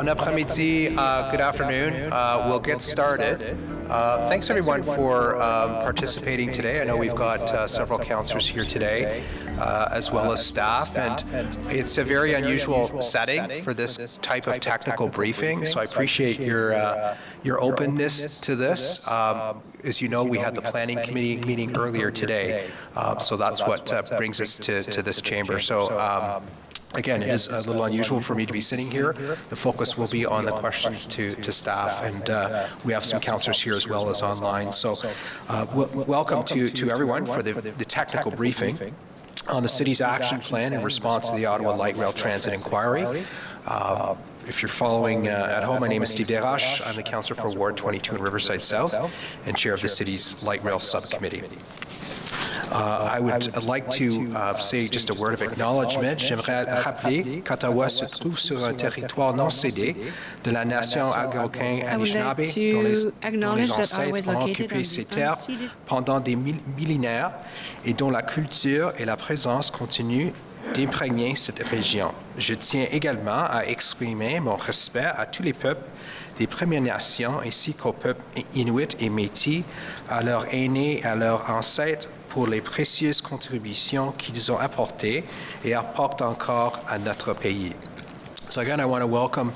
Bon après-midi, good afternoon. We'll get started. Thanks everyone for participating today. I know we've got several councillors here today, as well as staff, and it's a very unusual setting for this type of technical briefing, so I appreciate your openness to this. As you know, we had the planning committee meeting earlier today, so that's what brings us to this chamber. So again, it is a little unusual for me to be sitting here. The focus will be on the questions to staff, and we have some councillors here as well as online. So welcome to everyone for the technical briefing on the city's action plan in response to the Ottawa Light Rail Transit Inquiry. If you're following at home, my name is Steve Desroches. I'm the councillor for Ward 22 in Riverside South and chair of the city's Light Rail Subcommittee. I would like to say just a word of acknowledgement. J'aimerais rappeler qu'Ottawa se trouve sur un territoire non cédé de la nation algonquin-anishinaabe dont les ancêtres ont occupé ces terres pendant des millénaires et dont la culture et la présence continuent d'imprégner cette région. Je tiens également à exprimer mon respect à tous les peuples des Premières Nations ainsi qu'aux peuples Inuit et Métis, à leurs aînés et à leurs ancêtres pour les précieuses contributions qu'ils ont apportées et apportent encore à notre pays. So again, I want to welcome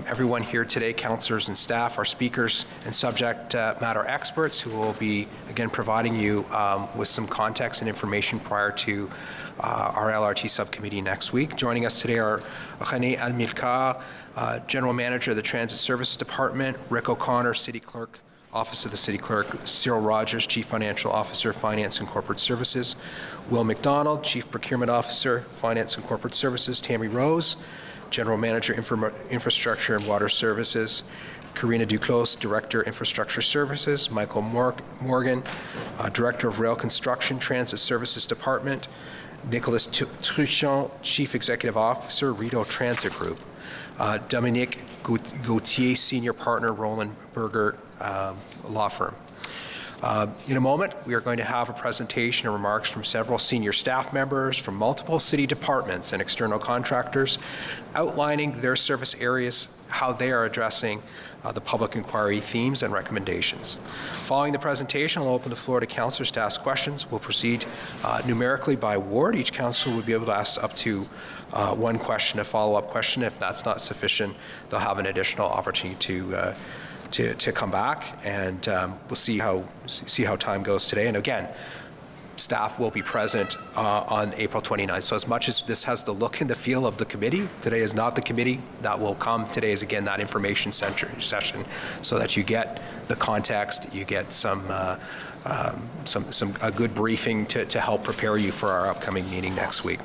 everyone here today, councillors and staff, our speakers and subject matter experts who will be, again, providing you with some context and information prior to our LRT subcommittee next week. Joining us today are René Almilcar, General Manager of the Transit Services Department, Rick O'Connor, City Clerk, Office of the City Clerk, Cyril Rogers, Chief Financial Officer, Finance and Corporate Services, Will McDonald, Chief Procurement Officer, Finance and Corporate Services, Tammy Rose, General Manager, Infrastructure and Water Services, Karina Duclos, Director, Infrastructure Services, Michael Morgan, Director of Rail Construction, Transit Services Department, Nicholas Truchon, Chief Executive Officer, Rideau Transit Group, Dominique Gauthier, Senior Partner, Roland Berger Law Firm. In a moment, we are going to have a presentation and remarks from several senior staff members from multiple city departments and external contractors outlining their service areas, how they are addressing the public inquiry themes and recommendations. Following the presentation, I'll open the floor to councillors to ask questions. We'll proceed numerically by ward. Each councillor will be able to ask up to one question, a follow-up question. If that's not sufficient, they'll have an additional opportunity to come back, and we'll see how time goes today. And again, staff will be present on April 29th. So as much as this has the look and the feel of the committee, today is not the committee. That will come. Today is, again, that information session so that you get the context, you get a good briefing to help prepare you for our upcoming meeting next week.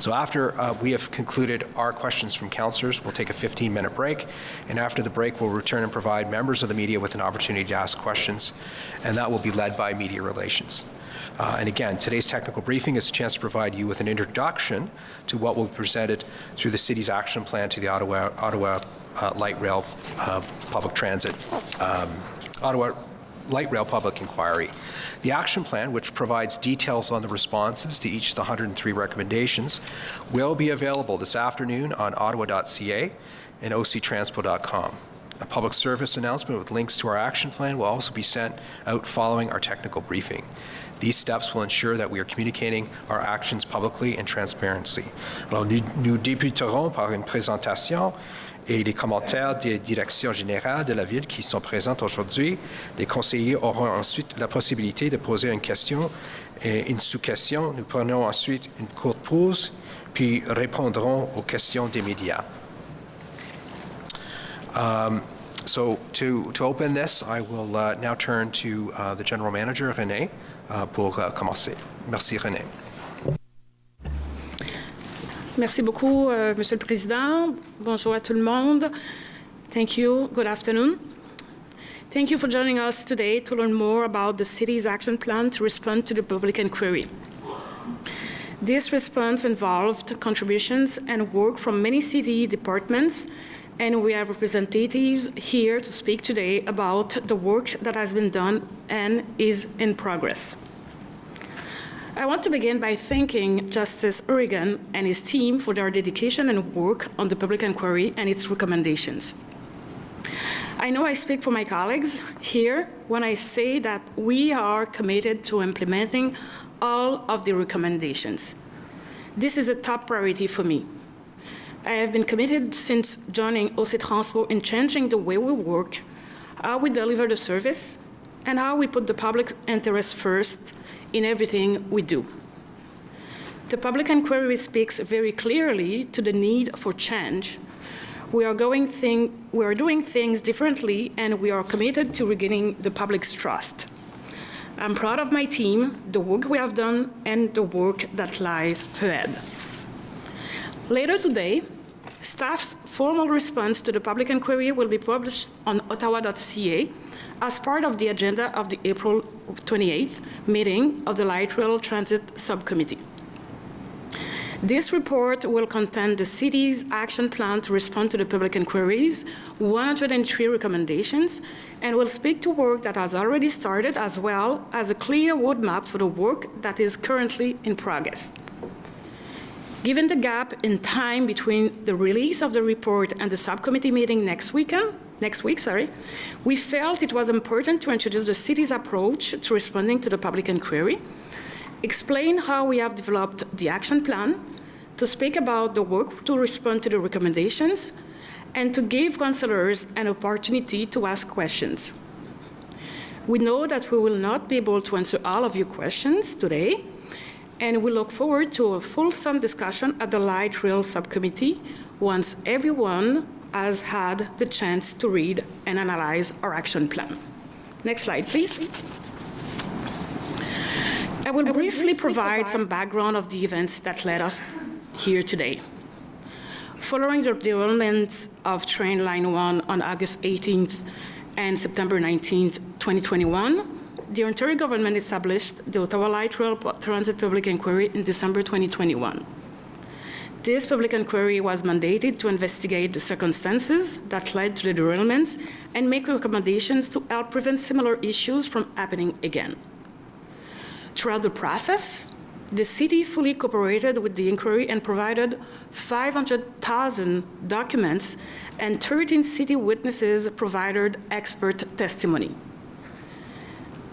So after we have concluded our questions from councillors, we'll take a 15-minute break, and after the break we'll return and provide members of the media with an opportunity to ask questions, and that will be led by Media Relations. And again, today's technical briefing is a chance to provide you with an introduction to what will be presented through the city's action plan to the Ottawa Light Rail Public Transit, Ottawa Light Rail Public Inquiry. The action plan, which provides details on the responses to each of the 103 recommendations, will be available this afternoon on ottawa.ca and octranspo.com. A public service announcement with links to our action plan will also be sent out following our technical briefing. These steps will ensure that we are communicating our actions publicly and transparently. Alors, nous débuterons par une présentation et les commentaires des directions générales de la ville qui sont présentes aujourd'hui. Les conseillers auront ensuite la possibilité de poser une question et une sous-question. Nous prenons ensuite une courte pause, puis répondrons aux questions des médias. So to open this, I will now turn to the General Manager, René, pour commencer. Merci, René. Merci beaucoup, Monsieur le Président. Bonjour à tout le monde. Thank you. Good afternoon. Thank you for joining us today to learn more about the city's action plan to respond to the public inquiry. This response involved contributions and work from many city departments, and we have representatives here to speak today about the work that has been done and is in progress. I want to begin by thanking Justice Oregon and his team for their dedication and work on the public inquiry and its recommendations. I know I speak for my colleagues here when I say that we are committed to implementing all of the recommendations. This is a top priority for me. I have been committed since joining Transpo in changing the way we work, how we deliver the service, and how we put the public interest first in everything we do. The public inquiry speaks very clearly to the need for change. We are doing things differently, and we are committed to regaining the public's trust. I'm proud of my team, the work we have done, and the work that lies ahead. Later today, staff's formal response to the public inquiry will be published on ottawa.ca as part of the agenda of the April 28th meeting of the Light Rail Transit Subcommittee. This report will contain the city's action plan to respond to the public inquiries, 103 recommendations, and will speak to work that has already started, as well as a clear roadmap for the work that is currently in progress. Given the gap in time between the release of the report and the subcommittee meeting next week, we felt it was important to introduce the city's approach to responding to the public inquiry, explain how we have developed the action plan, to speak about the work to respond to the recommendations, and to give councillors an opportunity to ask questions. We know that we will not be able to answer all of your questions today, and we look forward to a fulsome discussion at the Light Rail Subcommittee once everyone has had the chance to read and analyze our action plan. Next slide, please. I will briefly provide some background of the events that led us here today. Following the derailment of train line 1 on August 18th and September 19th, 2021, the Ontario government established the Ottawa Light Rail Transit Public Inquiry in December 2021. This public inquiry was mandated to investigate the circumstances that led to the derailments and make recommendations to help prevent similar issues from happening again. Throughout the process, the city fully cooperated with the inquiry and provided 500,000 documents, and 13 city witnesses provided expert testimony.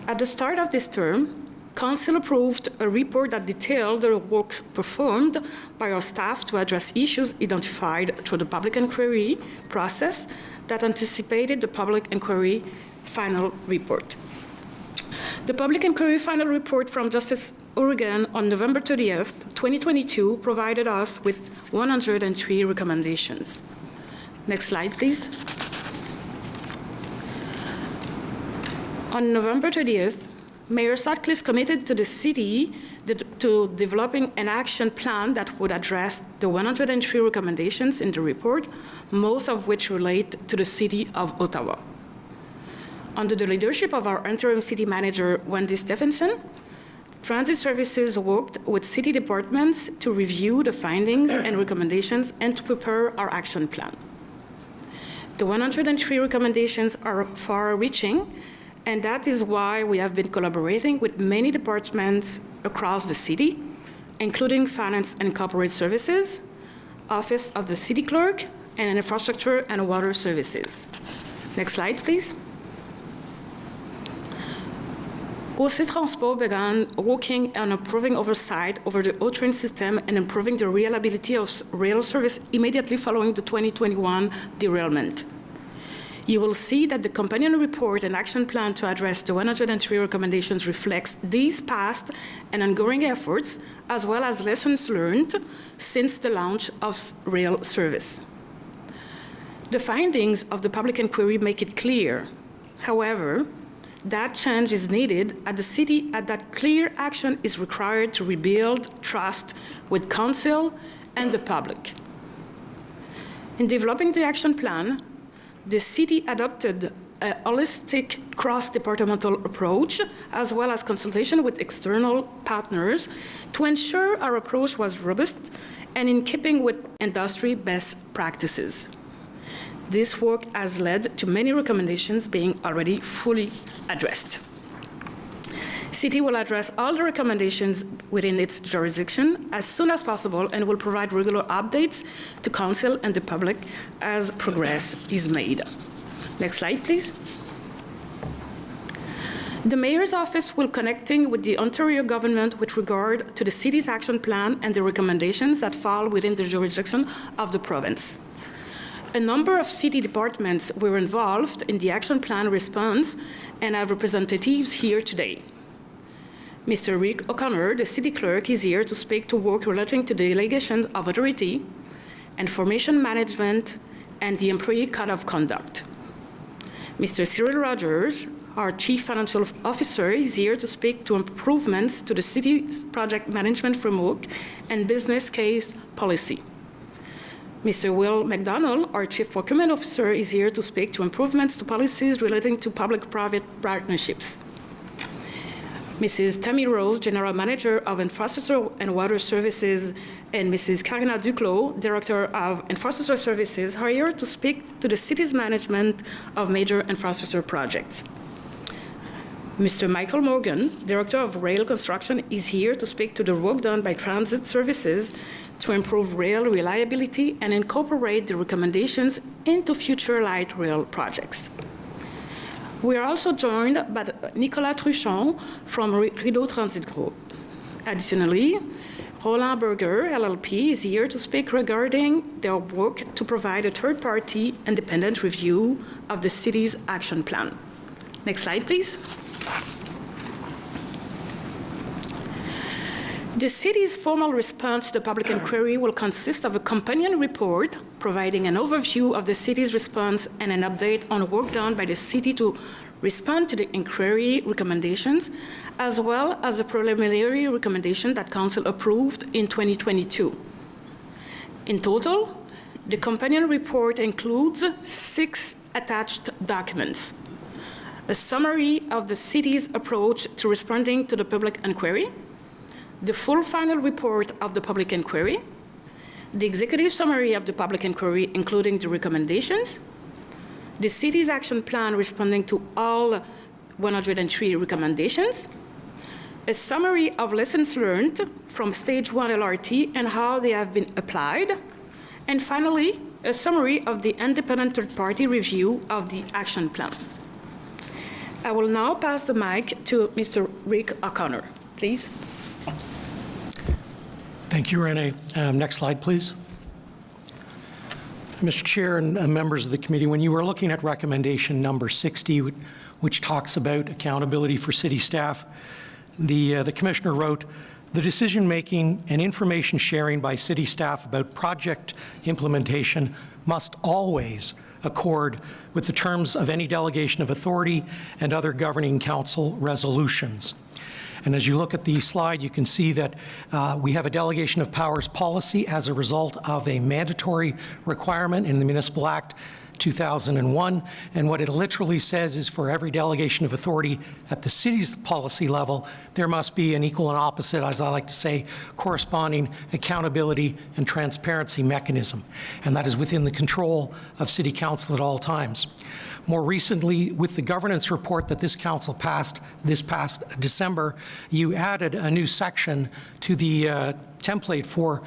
At the start of this term, Council approved a report that detailed the work performed by our staff to address issues identified through the public inquiry process that anticipated the public inquiry final report. The public inquiry final report from Justice Oregon on November 30th, 2022 provided us with 103 recommendations. Next slide, please. On November 30th, Mayor Sutcliffe committed to the city to developing an action plan that would address the 103 recommendations in the report, most of which relate to the City of Ottawa. Under the leadership of our interim city manager, Wendy Stephenson, Transit Services worked with city departments to review the findings and recommendations and to prepare our action plan. The 103 recommendations are far-reaching, and that is why we have been collaborating with many departments across the city, including Finance and Corporate Services, Office of the City Clerk, and Infrastructure and Water Services. Next slide, please. Transpo began working on improving oversight over the O-train system and improving the reliability of rail service immediately following the 2021 derailment. You will see that the companion report and action plan to address the 103 recommendations reflects these past and ongoing efforts, as well as lessons learned since the launch of rail service. The findings of the public inquiry make it clear, however, that change is needed at the city, and that clear action is required to rebuild trust with council and the public. In developing the action plan, the city adopted a holistic cross-departmental approach, as well as consultation with external partners, to ensure our approach was robust and in keeping with industry best practices. This work has led to many recommendations being already fully addressed. City will address all the recommendations within its jurisdiction as soon as possible and will provide regular updates to Council and the public as progress is made. Next slide, please. The Mayor's Office will connecting with the Ontario government with regard to the City's action plan and the recommendations that fall within the jurisdiction of the province. A number of city departments were involved in the action plan response and have representatives here today. Mr. Rick O'Connor, the City Clerk, is here to speak to work relating to the delegations of authority, information management, and the Employee Code of Conduct. Mr. Cyril Rogers, our Chief Financial Officer, is here to speak to improvements to the City's project management framework and business case policy. Mr. Will McDonald, our Chief Procurement Officer, is here to speak to improvements to policies relating to public-private partnerships. Mrs. Tammy Rose, General Manager of Infrastructure and Water Services, and Mrs. Karina Duclos, Director of Infrastructure Services, are here to speak to the City's management of major infrastructure projects. Mr. Michael Morgan, Director of Rail Construction, is here to speak to the work done by Transit Services to improve rail reliability and incorporate the recommendations into future light rail projects. We are also joined by Nicolas Truchon from Rideau Transit Group. Additionally, Roland Berger, LLP, is here to speak regarding their work to provide a third-party independent review of the city's action plan. Next slide, please. The city's formal response to the public inquiry will consist of a companion report providing an overview of the city's response and an update on work done by the city to respond to the inquiry recommendations, as well as a preliminary recommendation that Council approved in 2022. In total, the companion report includes 6 attached documents: a summary of the city's approach to responding to the public inquiry, the full final report of the public inquiry, the executive summary of the public inquiry, including the recommendations, the city's action plan responding to all 103 recommendations, a summary of lessons learned from Stage 1 LRT and how they have been applied, and finally, a summary of the independent third-party review of the action plan. I will now pass the mic to Mr. Rick O'Connor, please. Thank you, Renee. Next slide, please. Mr. Chair and members of the committee, when you were looking at recommendation number 60, which talks about accountability for city staff, the commissioner wrote, "The decision-making and information sharing by city staff about project implementation must always accord with the terms of any delegation of authority and other governing council resolutions." And as you look at the slide, you can see that we have a delegation of powers policy as a result of a mandatory requirement in the Municipal Act 2001. And what it literally says is for every delegation of authority at the city's policy level, there must be an equal and opposite, as I like to say, corresponding accountability and transparency mechanism. And that is within the control of City Council at all times. More recently, with the governance report that this council passed this past December, you added a new section to the template for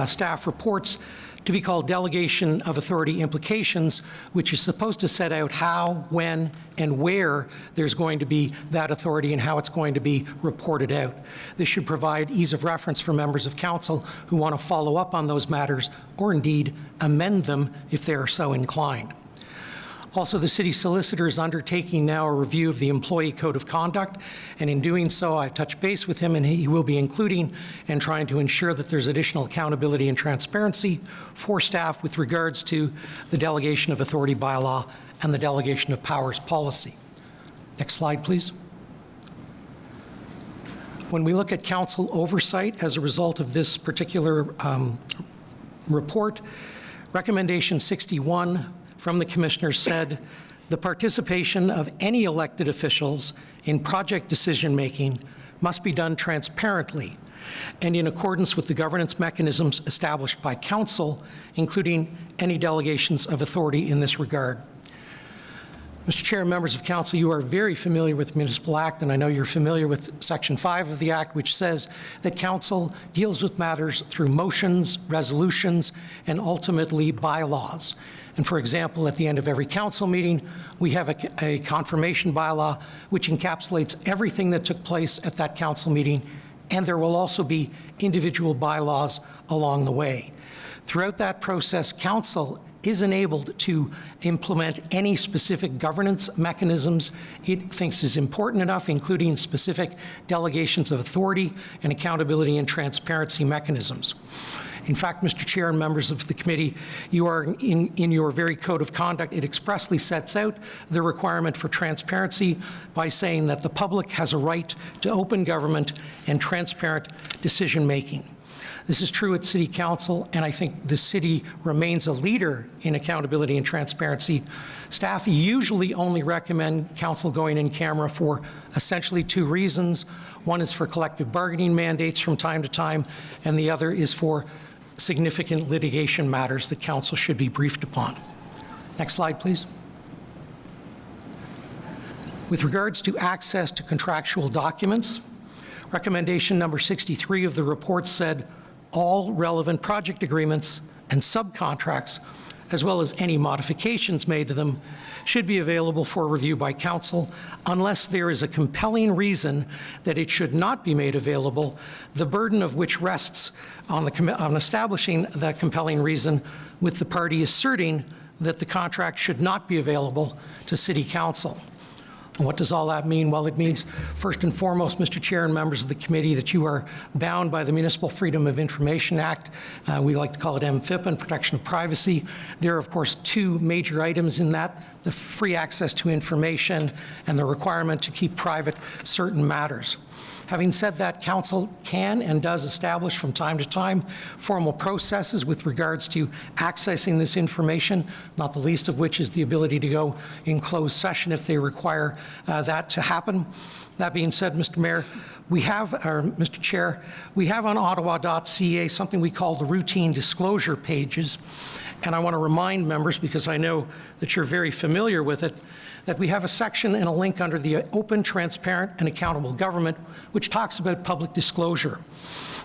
staff reports to be called Delegation of Authority Implications, which is supposed to set out how, when, and where there's going to be that authority and how it's going to be reported out. This should provide ease of reference for members of council who want to follow up on those matters or indeed amend them if they are so inclined. Also, the city solicitor is undertaking now a review of the Employee Code of Conduct, and in doing so, I touched base with him, and he will be including and trying to ensure that there's additional accountability and transparency for staff with regards to the delegation of authority bylaw and the delegation of powers policy. Next slide, please. When we look at council oversight as a result of this particular report, recommendation 61 from the commissioners said, the participation of any elected officials in project decision-making must be done transparently and in accordance with the governance mechanisms established by council, including any delegations of authority in this regard. Mr. Chair and members of council, you are very familiar with the Municipal Act, and I know you're familiar with Section 5 of the Act, which says that council deals with matters through motions, resolutions, and ultimately bylaws. And for example, at the end of every council meeting, we have a confirmation bylaw which encapsulates everything that took place at that council meeting, and there will also be individual bylaws along the way. Throughout that process, council is enabled to implement any specific governance mechanisms it thinks is important enough, including specific delegations of authority and accountability and transparency mechanisms. In fact, Mr. Chair and members of the committee, you are in your very code of conduct, it expressly sets out the requirement for transparency by saying that the public has a right to open government and transparent decision-making. This is true at City Council, and I think the city remains a leader in accountability and transparency. Staff usually only recommend council going in camera for essentially two reasons. One is for collective bargaining mandates from time to time, and the other is for significant litigation matters that council should be briefed upon. Next slide, please. With regards to access to contractual documents, recommendation number 63 of the report said all relevant project agreements and subcontracts, as well as any modifications made to them, should be available for review by council unless there is a compelling reason that it should not be made available, the burden of which rests on establishing that compelling reason, with the party asserting that the contract should not be available to City Council. And what does all that mean? Well, it means, first and foremost, Mr. Chair and members of the committee, that you are bound by the Municipal Freedom of Information Act. We like to call it MFIP, Protection of Privacy. There are, of course, two major items in that: the free access to information and the requirement to keep private certain matters. Having said that, council can and does establish from time to time formal processes with regards to accessing this information, not the least of which is the ability to go in closed session if they require that to happen. That being said, Mr. Mayor, Mr. Chair, we have on ottawa.ca something we call the routine disclosure pages. And I want to remind members, because I know that you're very familiar with it, that we have a section and a link under the Open, Transparent, and Accountable Government, which talks about public disclosure.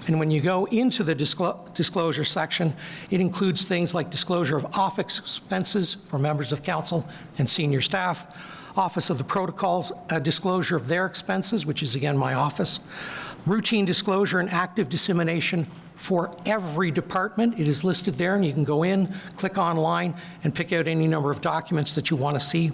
And when you go into the disclosure section, it includes things like disclosure of office expenses for members of council and senior staff, Office of the Protocols, a disclosure of their expenses, which is again my office, routine disclosure and active dissemination for every department. It is listed there, and you can go in, click online, and pick out any number of documents that you want to see.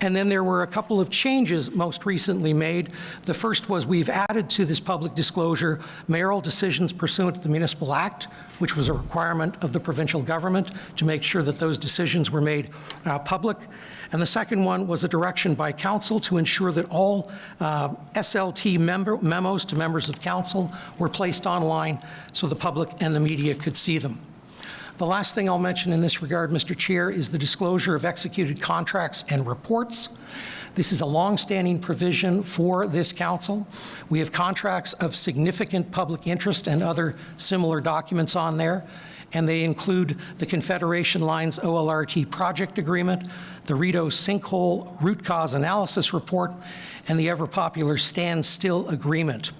And then there were a couple of changes most recently made. The first was we've added to this public disclosure mayoral decisions pursuant to the Municipal Act, which was a requirement of the provincial government to make sure that those decisions were made public. And the second one was a direction by council to ensure that all SLT memos to members of council were placed online so the public and the media could see them. The last thing I'll mention in this regard, Mr. Chair, is the disclosure of executed contracts and reports. This is a long-standing provision for this council. We have contracts of significant public interest and other similar documents on there, and they include the Confederation Lines OLRT project agreement, the Rideau sinkhole root cause analysis report, and the ever-popular Stand Still agreement.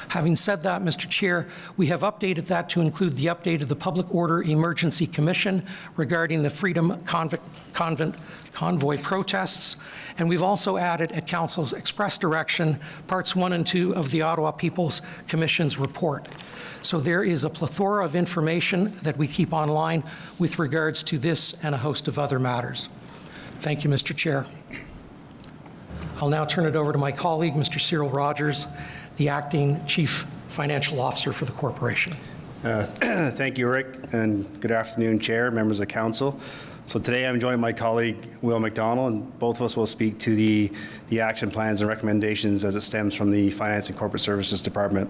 Having said that, Mr. Chair, we have updated that to include the update of the Public Order Emergency Commission regarding the Freedom Convoy protests, and we've also added at Council's express direction parts 1 and 2 of the Ottawa People's Commission's report. So there is a plethora of information that we keep online with regards to this and a host of other matters. Thank you, Mr. Chair. I'll now turn it over to my colleague, Mr. Cyril Rogers, the Acting Chief Financial Officer for the Corporation. Thank you, Rick, and good afternoon, Chair, members of Council. So today I'm joined by my colleague, Will McDonald, and both of us will speak to the action plans and recommendations as it stems from the Finance and Corporate Services Department.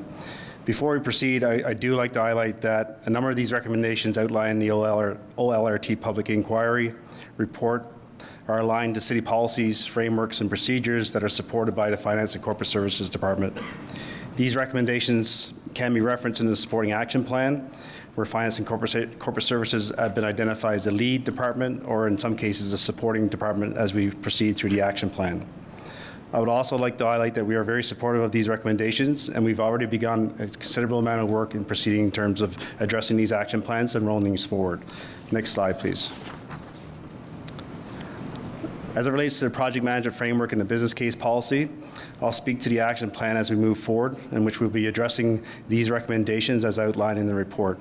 Before we proceed, I do like to highlight that a number of these recommendations outlined in the OLRT Public Inquiry report are aligned to city policies, frameworks, and procedures that are supported by the Finance and Corporate Services Department. These recommendations can be referenced in the supporting action plan, where Finance and Corporate Services have been identified as the lead department, or in some cases, a supporting department as we proceed through the action plan. I would also like to highlight that we are very supportive of these recommendations, and we've already begun a considerable amount of work in proceeding in terms of addressing these action plans and rolling these forward. Next slide, please. As it relates to the project management framework and the business case policy, I'll speak to the action plan as we move forward, in which we'll be addressing these recommendations as outlined in the report.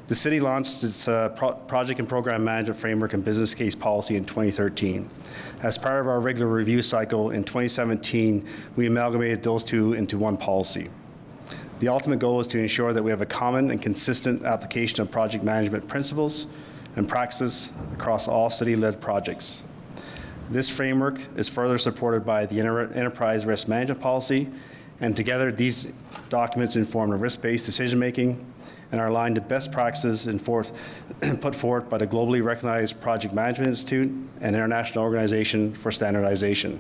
The city launched its project and program management framework and business case policy in 2013. As part of our regular review cycle in 2017, we amalgamated those two into one policy. The ultimate goal is to ensure that we have a common and consistent application of project management principles and practices across all city-led projects. This framework is further supported by the enterprise risk management policy, and together these documents inform a risk-based decision-making and are aligned to best practices put forth by the globally recognized Project Management Institute and International Organization for Standardization.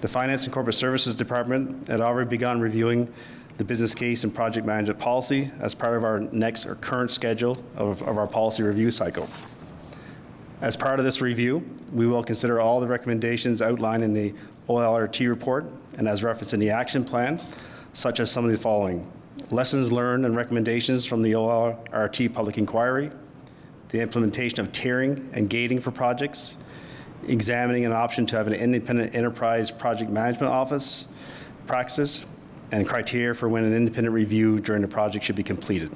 The Finance and Corporate Services Department had already begun reviewing the business case and project management policy as part of our next or current schedule of our policy review cycle. As part of this review, we will consider all the recommendations outlined in the OLRT report and as referenced in the action plan, such as some of the following: lessons learned and recommendations from the OLRT public inquiry, the implementation of tiering and gating for projects, examining an option to have an independent enterprise project management office, practices, and criteria for when an independent review during the project should be completed.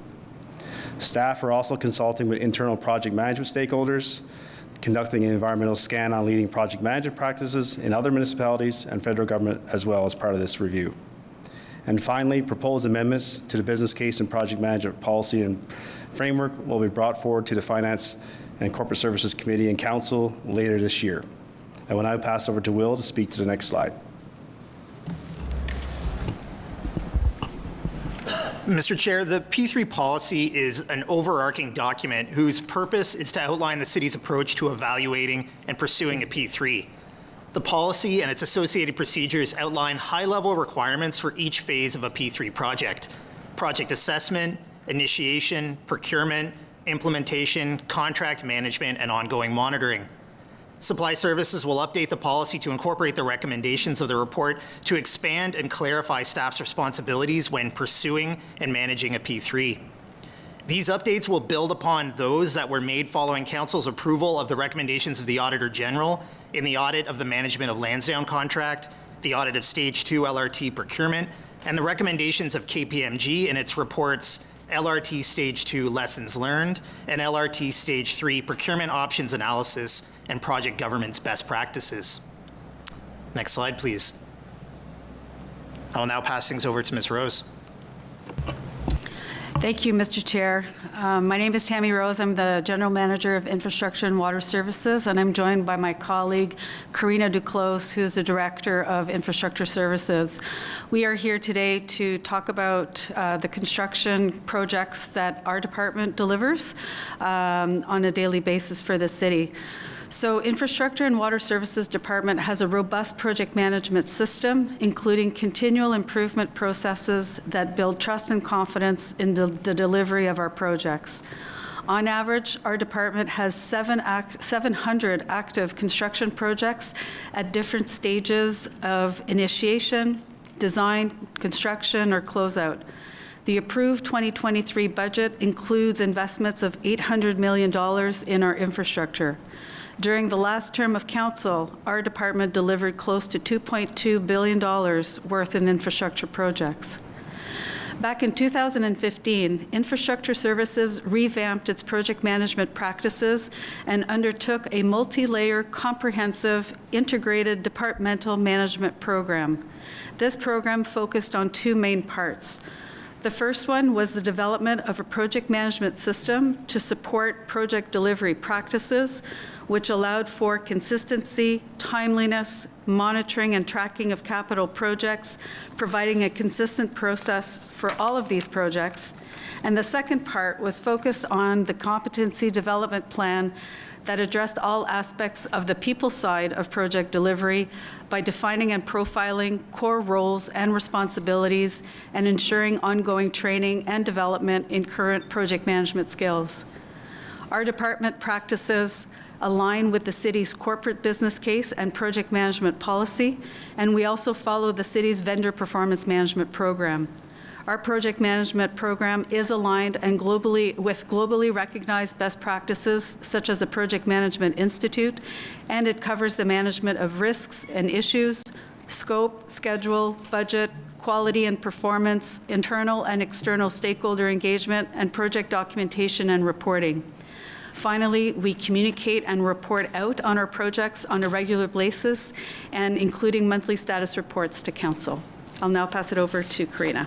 Staff are also consulting with internal project management stakeholders, conducting an environmental scan on leading project management practices in other municipalities and federal government as well as part of this review. And finally, proposed amendments to the business case and project management policy and framework will be brought forward to the Finance and Corporate Services Committee and Council later this year. I will now pass over to Will to speak to the next slide. Mr. Chair, the P3 policy is an overarching document whose purpose is to outline the city's approach to evaluating and pursuing a P3. The policy and its associated procedures outline high-level requirements for each phase of a P3 project: project assessment, initiation, procurement, implementation, contract management, and ongoing monitoring. Supply Services will update the policy to incorporate the recommendations of the report to expand and clarify staff's responsibilities when pursuing and managing a P3. These updates will build upon those that were made following Council's approval of the recommendations of the Auditor General in the audit of the management of Lansdowne contract, the audit of Stage 2 LRT procurement, and the recommendations of KPMG in its reports LRT Stage 2 Lessons Learned and LRT Stage 3 Procurement Options Analysis and Project Governance Best Practices. Next slide, please. I will now pass things over to Ms. Rose. Thank you, Mr. Chair. My name is Tammy Rose. I'm the General Manager of Infrastructure and Water Services, and I'm joined by my colleague, Karina Duclos, who is the Director of Infrastructure Services. We are here today to talk about the construction projects that our department delivers on a daily basis for the city. So Infrastructure and Water Services Department has a robust project management system, including continual improvement processes that build trust and confidence in the delivery of our projects. On average, our department has 700 active construction projects at different stages of initiation, design, construction, or closeout. The approved 2023 budget includes investments of $800 million in our infrastructure. During the last term of council, our department delivered close to $2.2 billion worth in infrastructure projects. Back in 2015, Infrastructure Services revamped its project management practices and undertook a multi-layer, comprehensive, integrated departmental management program. This program focused on two main parts. The first one was the development of a project management system to support project delivery practices, which allowed for consistency, timeliness, monitoring and tracking of capital projects, providing a consistent process for all of these projects. And the second part was focused on the competency development plan that addressed all aspects of the people side of project delivery by defining and profiling core roles and responsibilities and ensuring ongoing training and development in current project management skills. Our department practices align with the city's corporate business case and project management policy, and we also follow the city's vendor performance management program. Our project management program is aligned and with globally recognized best practices, such as the Project Management Institute, and it covers the management of risks and issues, scope, schedule, budget, quality and performance, internal and external stakeholder engagement, and project documentation and reporting. Finally, we communicate and report out on our projects on a regular basis, and including monthly status reports to Council. I'll now pass it over to Karina.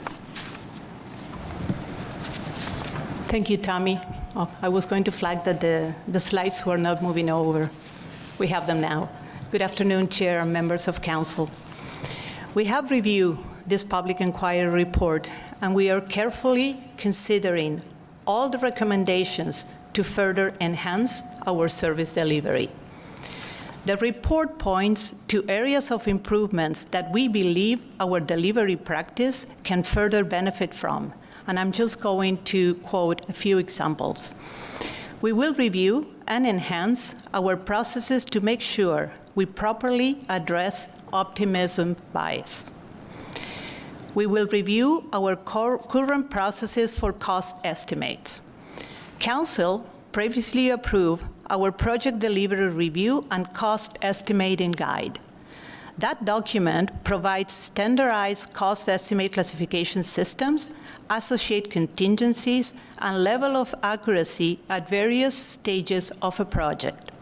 Thank you, Tammy. Oh, I was going to flag that the slides were not moving over. We have them now. Good afternoon, Chair and members of Council. We have reviewed this public inquiry report, and we are carefully considering all the recommendations to further enhance our service delivery. The report points to areas of improvements that we believe our delivery practice can further benefit from, and I'm just going to quote a few examples. We will review and enhance our processes to make sure we properly address optimism bias. We will review our current processes for cost estimates. Council previously approved our project delivery review and cost estimating guide. That document provides standardized cost estimate classification systems, associate contingencies, and level of accuracy at various stages of a project.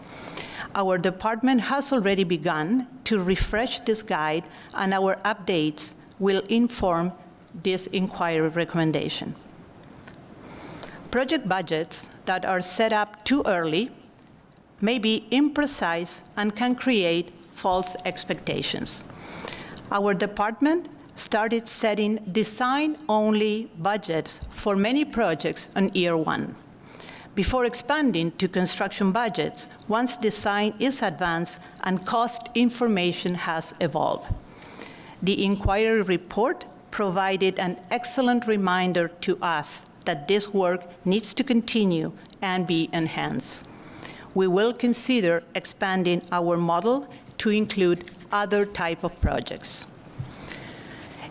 Our department has already begun to refresh this guide, and our updates will inform this inquiry recommendation. Project budgets that are set up too early may be imprecise and can create false expectations. Our department started setting design-only budgets for many projects on year one, before expanding to construction budgets once design is advanced and cost information has evolved. The inquiry report provided an excellent reminder to us that this work needs to continue and be enhanced. We will consider expanding our model to include other type of projects.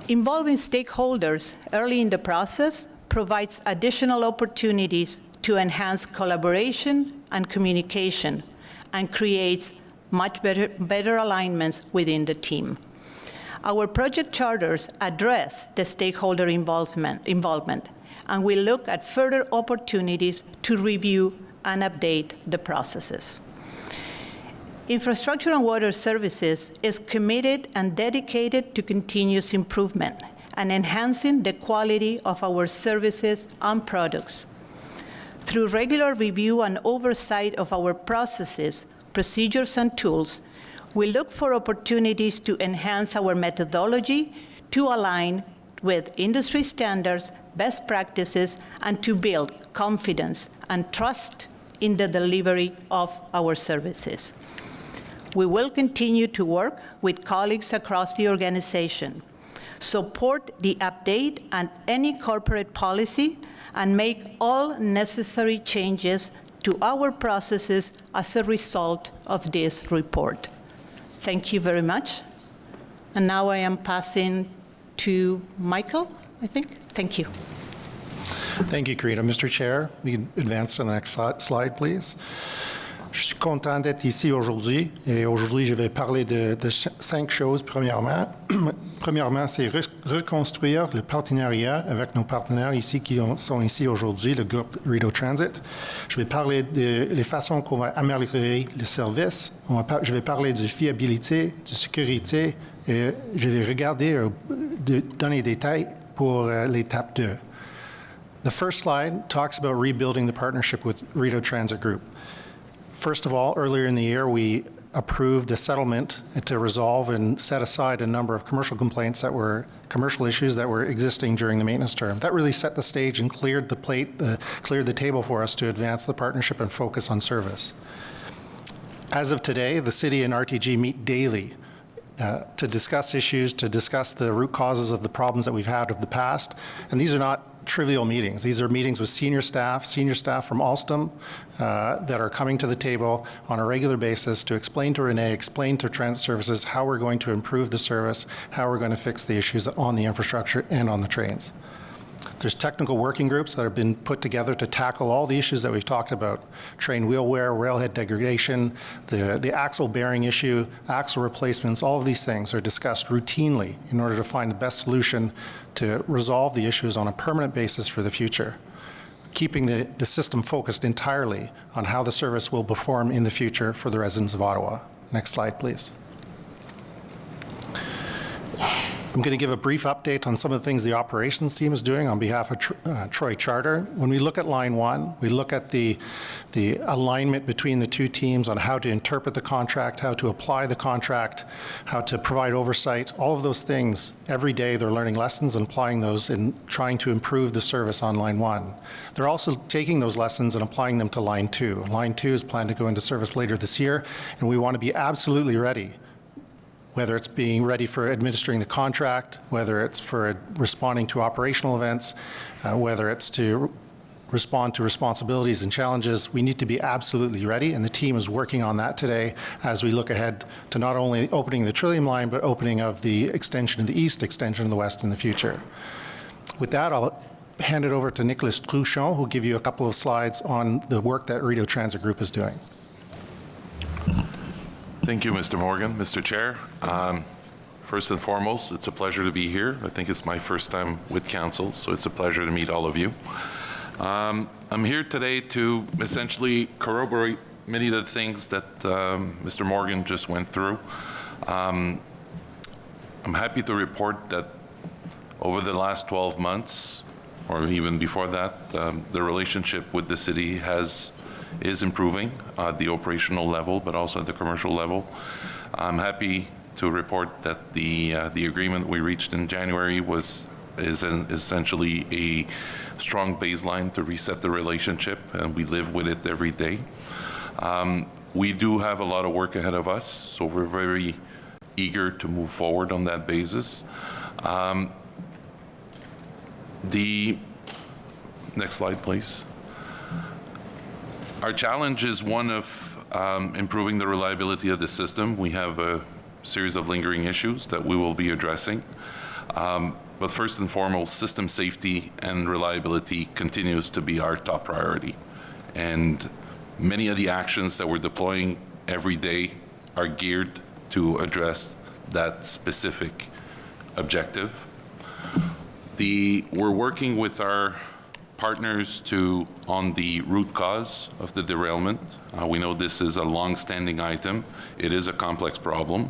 Involving stakeholders early in the process provides additional opportunities to enhance collaboration and communication and creates much better alignments within the team. Our project charters address the stakeholder involvement, and we look at further opportunities to review and update the processes. Infrastructure and Water Services is committed and dedicated to continuous improvement and enhancing the quality of our services and products. Through regular review and oversight of our processes, procedures, and tools, we look for opportunities to enhance our methodology to align with industry standards, best practices, and to build confidence and trust in the delivery of our services. We will continue to work with colleagues across the organization, support the update and any corporate policy, and make all necessary changes to our processes as a result of this report. Thank you very much. And now I am passing to Michael, I think. Thank you. Thank you, Karina. Mr. Chair, we can advance to the next slide, please. Je suis content d'être ici aujourd'hui. Et aujourd'hui, je vais parler de 5 choses. Premièrement, c'est reconstruire le partenariat avec nos partenaires ici qui sont ici aujourd'hui, le groupe Rideau Transit. Je vais parler des façons qu'on va améliorer le service. Je vais parler de fiabilité, de sécurité. Et je vais regarder, donner des détails pour l'étape 2. The first slide talks about rebuilding the partnership with Rideau Transit Group. First of all, earlier in the year, we approved a settlement to resolve and set aside a number of commercial complaints that were commercial issues that were existing during the maintenance term. That really set the stage and cleared the table for us to advance the partnership and focus on service. As of today, the city and RTG meet daily to discuss issues, to discuss the root causes of the problems that we've had of the past. And these are not trivial meetings. These are meetings with senior staff from Alstom that are coming to the table on a regular basis to explain to Renee, explain to Transit Services how we're going to improve the service, how we're going to fix the issues on the infrastructure and on the trains. There's technical working groups that have been put together to tackle all the issues that we've talked about: train wheel wear, railhead degradation, the axle bearing issue, axle replacements. All of these things are discussed routinely in order to find the best solution to resolve the issues on a permanent basis for the future, keeping the system focused entirely on how the service will perform in the future for the residents of Ottawa. Next slide, please. I'm going to give a brief update on some of the things the operations team is doing on behalf of Troy Charter. When we look at Line 1, we look at the alignment between the two teams on how to interpret the contract, how to apply the contract, how to provide oversight. All of those things, every day they're learning lessons and applying those and trying to improve the service on Line 1. They're also taking those lessons and applying them to Line 2. Line 2 is planned to go into service later this year, and we want to be absolutely ready, whether it's being ready for administering the contract, whether it's for responding to operational events, whether it's to respond to responsibilities and challenges. We need to be absolutely ready, and the team is working on that today as we look ahead to not only opening the Trillium line, but opening of the extension of the east, extension of the west in the future. With that, I'll hand it over to Nicolas Truchon, who'll give you a couple of slides on the work that Rideau Transit Group is doing. Thank you, Mr. Morgan. Mr. Chair, first and foremost, it's a pleasure to be here. I think it's my first time with council, so it's a pleasure to meet all of you. I'm here today to essentially corroborate many of the things that Mr. Morgan just went through. I'm happy to report that over the last 12 months, or even before that, the relationship with the city is improving at the operational level, but also at the commercial level. I'm happy to report that the agreement we reached in January is essentially a strong baseline to reset the relationship, and we live with it every day. We do have a lot of work ahead of us, so we're very eager to move forward on that basis. The next slide, please. Our challenge is one of improving the reliability of the system. We have a series of lingering issues that we will be addressing. But first and foremost, system safety and reliability continues to be our top priority. And many of the actions that we're deploying every day are geared to address that specific objective. We're working with our partners on the root cause of the derailment. We know this is a long-standing item. It is a complex problem.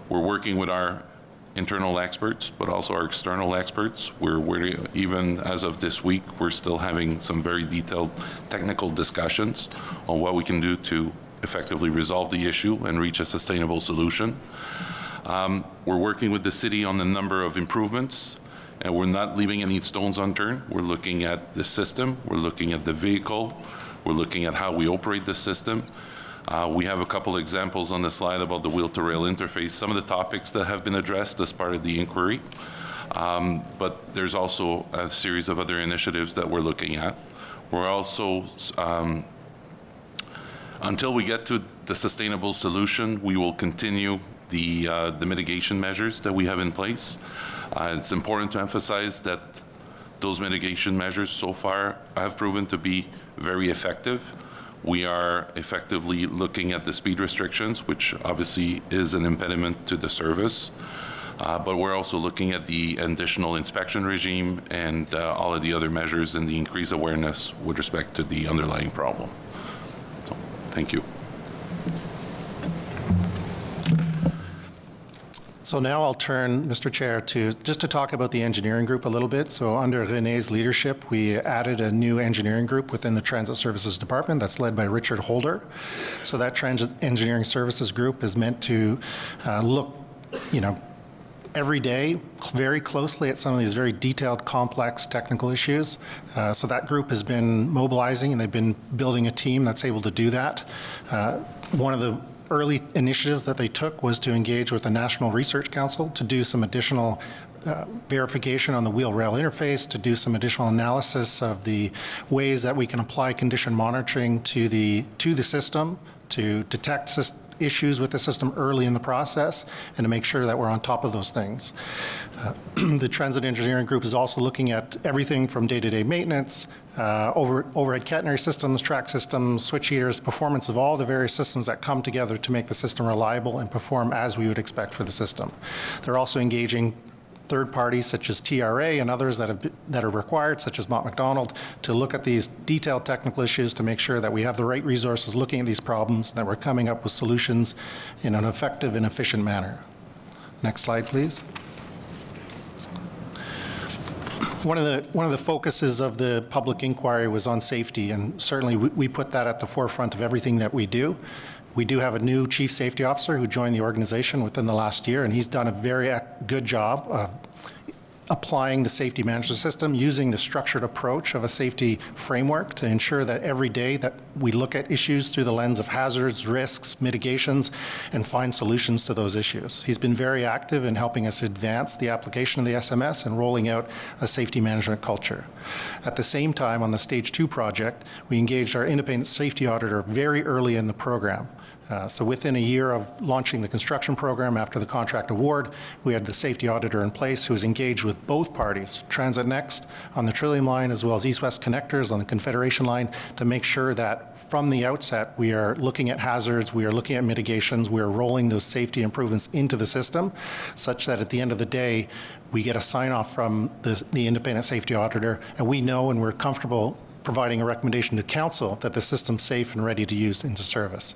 We're working with our internal experts, but also our external experts. We're even as of this week, we're still having some very detailed technical discussions on what we can do to effectively resolve the issue and reach a sustainable solution. We're working with the city on a number of improvements, and we're not leaving any stones unturned. We're looking at the system, we're looking at the vehicle, we're looking at how we operate the system. We have a couple examples on the slide about the wheel-to-rail interface, some of the topics that have been addressed as part of the inquiry. But there's also a series of other initiatives that we're looking at. We're also, until we get to the sustainable solution, we will continue the mitigation measures that we have in place. It's important to emphasize that those mitigation measures so far have proven to be very effective. We are effectively looking at the speed restrictions, which obviously is an impediment to the service. But we're also looking at the additional inspection regime and all of the other measures and the increased awareness with respect to the underlying problem. So, thank you. So now I'll turn, Mr. Chair, to talk about the engineering group a little bit. So under René's leadership, we added a new engineering group within the Transit Services Department that's led by Richard Holder. So that Transit Engineering Services group is meant to look, every day very closely at some of these very detailed, complex technical issues. So that group has been mobilizing, and they've been building a team that's able to do that. One of the early initiatives that they took was to engage with the National Research Council to do some additional verification on the wheel-rail interface, to do some additional analysis of the ways that we can apply condition monitoring to the system, to detect issues with the system early in the process, and to make sure that we're on top of those things. The Transit Engineering Group is also looking at everything from day-to-day maintenance, overhead catenary systems, track systems, switch heaters, performance of all the various systems that come together to make the system reliable and perform as we would expect for the system. They're also engaging third parties such as TRA and others that are required, such as Mott MacDonald, to look at these detailed technical issues to make sure that we have the right resources looking at these problems, that we're coming up with solutions in an effective and efficient manner. Next slide, please. One of the focuses of the public inquiry was on safety, and certainly we put that at the forefront of everything that we do. We do have a new chief safety officer who joined the organization within the last year, and he's done a very good job of applying the safety management system, using the structured approach of a safety framework to ensure that every day that we look at issues through the lens of hazards, risks, mitigations, and find solutions to those issues. He's been very active in helping us advance the application of the SMS and rolling out a safety management culture. At the same time, on the Stage 2 project, we engaged our independent safety auditor very early in the program. So within a year of launching the construction program after the contract award, we had the safety auditor in place who was engaged with both parties, Transit Next on the Trillium line as well as East-West Connectors on the Confederation line, to make sure that from the outset we are looking at hazards, we are looking at mitigations, we are rolling those safety improvements into the system such that at the end of the day we get a sign-off from the independent safety auditor, and we know and we're comfortable providing a recommendation to council that the system's safe and ready to use into service.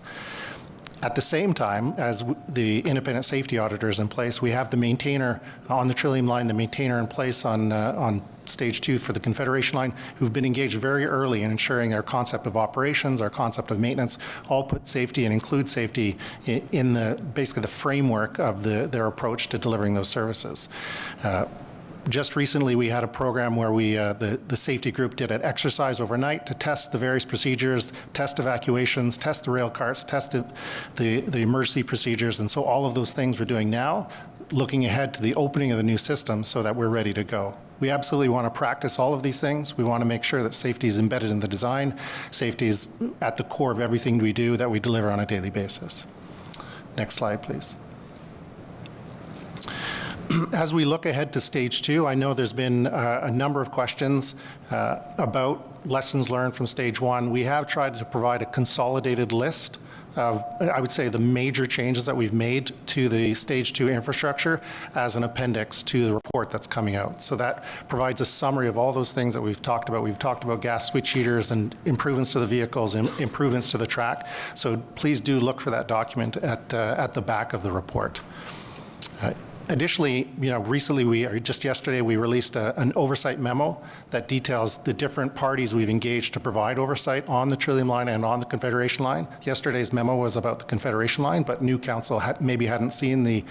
At the same time, as the independent safety auditor is in place, we have the maintainer on the Trillium line, the maintainer in place on Stage 2 for the Confederation line, who've been engaged very early in ensuring our concept of operations, our concept of maintenance, all put safety and include safety in basically the framework of their approach to delivering those services. Just recently, we had a program where the safety group did an exercise overnight to test the various procedures, test evacuations, test the rail carts, test the emergency procedures, and so all of those things we're doing now, looking ahead to the opening of the new system so that we're ready to go. We absolutely want to practice all of these things. We want to make sure that safety is embedded in the design. Safety is at the core of everything we do that we deliver on a daily basis. Next slide, please. As we look ahead to Stage 2, I know there's been a number of questions about lessons learned from Stage 1. We have tried to provide a consolidated list of, I would say, the major changes that we've made to the Stage 2 infrastructure as an appendix to the report that's coming out. So that provides a summary of all those things that we've talked about. We've talked about gas switch heaters and improvements to the vehicles and improvements to the track. So please do look for that document at the back of the report. Additionally, recently, just yesterday, we released an oversight memo that details the different parties we've engaged to provide oversight on the Trillium line and on the Confederation line. Yesterday's memo was about the Confederation line, but new council maybe hadn't seen the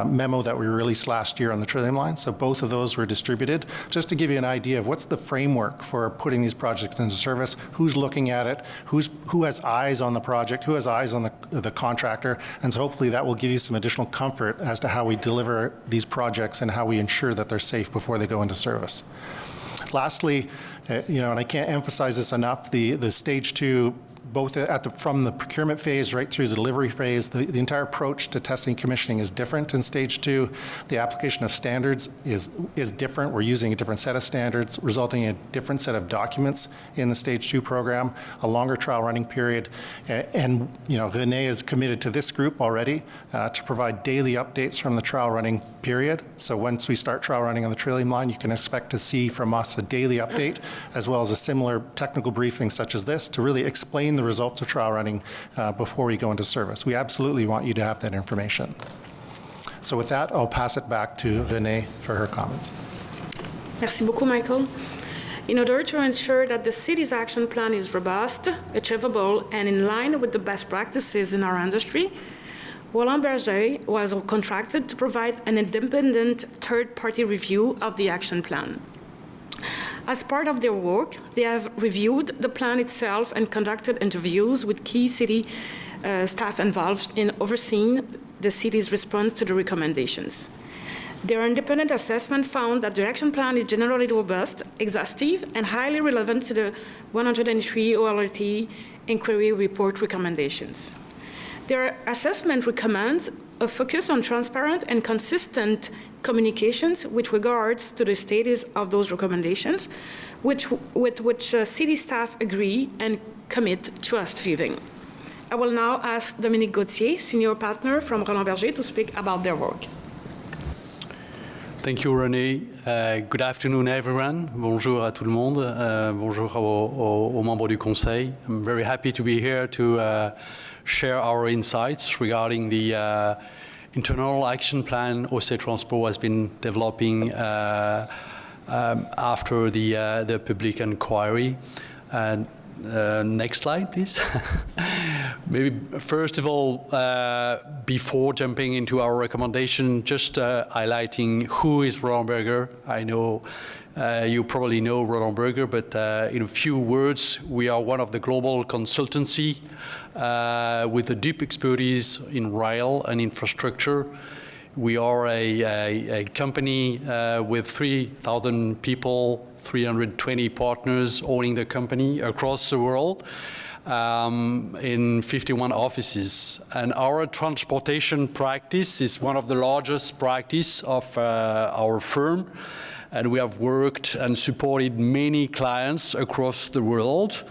memo that we released last year on the Trillium line, so both of those were distributed. Just to give you an idea of what's the framework for putting these projects into service, who's looking at it, who has eyes on the project, who has eyes on the contractor, and so hopefully that will give you some additional comfort as to how we deliver these projects and how we ensure that they're safe before they go into service. Lastly, and I can't emphasize this enough, the Stage 2, both from the procurement phase right through the delivery phase, the entire approach to testing and commissioning is different in Stage 2. The application of standards is different. We're using a different set of standards, resulting in a different set of documents in the Stage 2 program, a longer trial running period, and René is committed to this group already to provide daily updates from the trial running period. So once we start trial running on the Trillium line, you can expect to see from us a daily update, as well as a similar technical briefing such as this to really explain the results of trial running before we go into service. We absolutely want you to have that information. So with that, I'll pass it back to Renée for her comments. Merci beaucoup, Michael. In order to ensure that the city's action plan is robust, achievable, and in line with the best practices in our industry, Roland Berger was contracted to provide an independent third-party review of the action plan. As part of their work, they have reviewed the plan itself and conducted interviews with key city staff involved in overseeing the city's response to the recommendations. Their independent assessment found that the action plan is generally robust, exhaustive, and highly relevant to the 103 OLRT inquiry report recommendations. Their assessment recommends a focus on transparent and consistent communications with regards to the status of those recommendations, with which city staff agree and commit to achieving. I will now ask Dominique Gauthier, senior partner from Roland Berger, to speak about their work. Thank you, René. Good afternoon, everyone. Bonjour à tout le monde. Bonjour aux membres du Conseil. I'm very happy to be here to share our insights regarding the internal action plan OC Transpo has been developing after the public inquiry. Next slide, please. Maybe first of all, before jumping into our recommendation, just highlighting who is Roland Berger. I know you probably know Roland Berger, but in a few words, we are one of the global consultancy with a deep expertise in rail and infrastructure. We are a company with 3,000 people, 320 partners owning the company across the world in 51 offices. And our transportation practice is one of the largest practice of our firm. And we have worked and supported many clients across the world,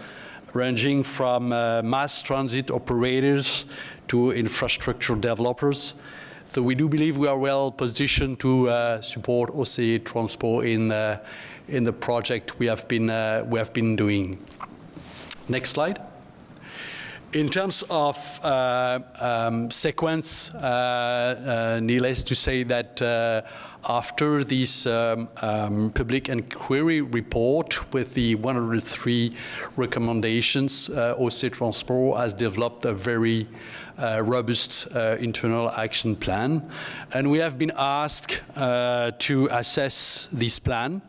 ranging from mass transit operators to infrastructure developers. So we do believe we are well positioned to support OC Transpo in the project we have been doing. Next slide. In terms of sequence, needless to say that after this public inquiry report with the 103 recommendations, OC Transpo has developed a very robust internal action plan. And we have been asked to assess this plan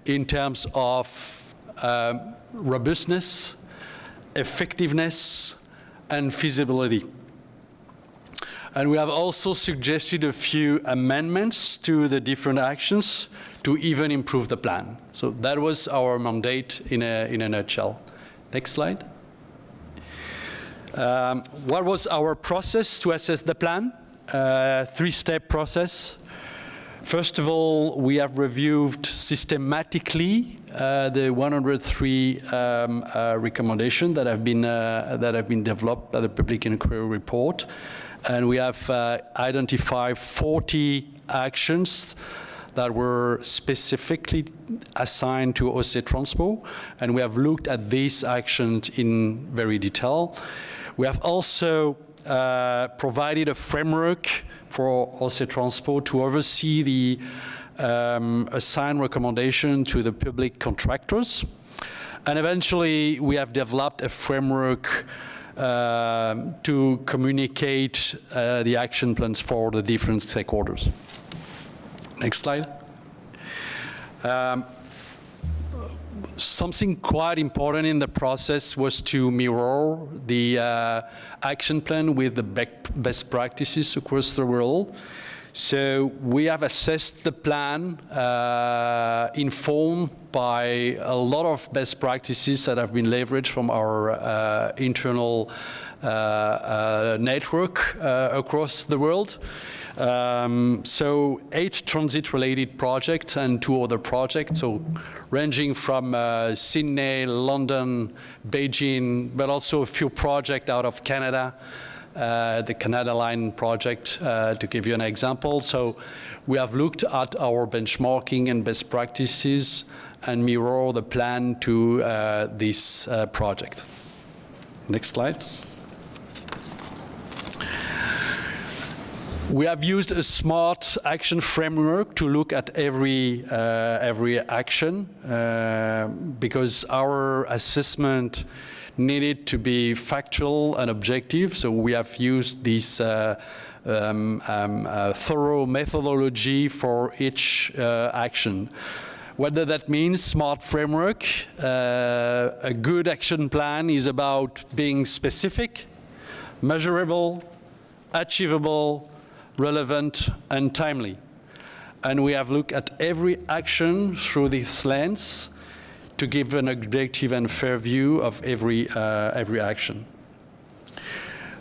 in terms of robustness, effectiveness, and feasibility. And we have also suggested a few amendments to the different actions to even improve the plan. So that was our mandate in a nutshell. Next slide. What was our process to assess the plan? Three-step process. First of all, we have reviewed systematically the 103 recommendations that have been developed by the public inquiry report, and we have identified 40 actions that were specifically assigned to OC Transpo, and we have looked at these actions in very detail. We have also provided a framework for OC Transpo to oversee the assigned recommendation to the public contractors. And eventually, we have developed a framework to communicate the action plans for the different stakeholders. Next slide. Something quite important in the process was to mirror the action plan with the best practices across the world. So we have assessed the plan informed by a lot of best practices that have been leveraged from our internal network across the world. So 8 transit-related projects and 2 other projects, so ranging from Sydney, London, Beijing, but also a few projects out of Canada, the Canada Line project, to give you an example. So we have looked at our benchmarking and best practices and mirror the plan to this project. Next slide. We have used a smart action framework to look at every action because our assessment needed to be factual and objective. So we have used this thorough methodology for each action. Whether that means smart framework, a good action plan is about being specific, measurable, achievable, relevant, and timely. And we have looked at every action through this lens to give an objective and fair view of every action.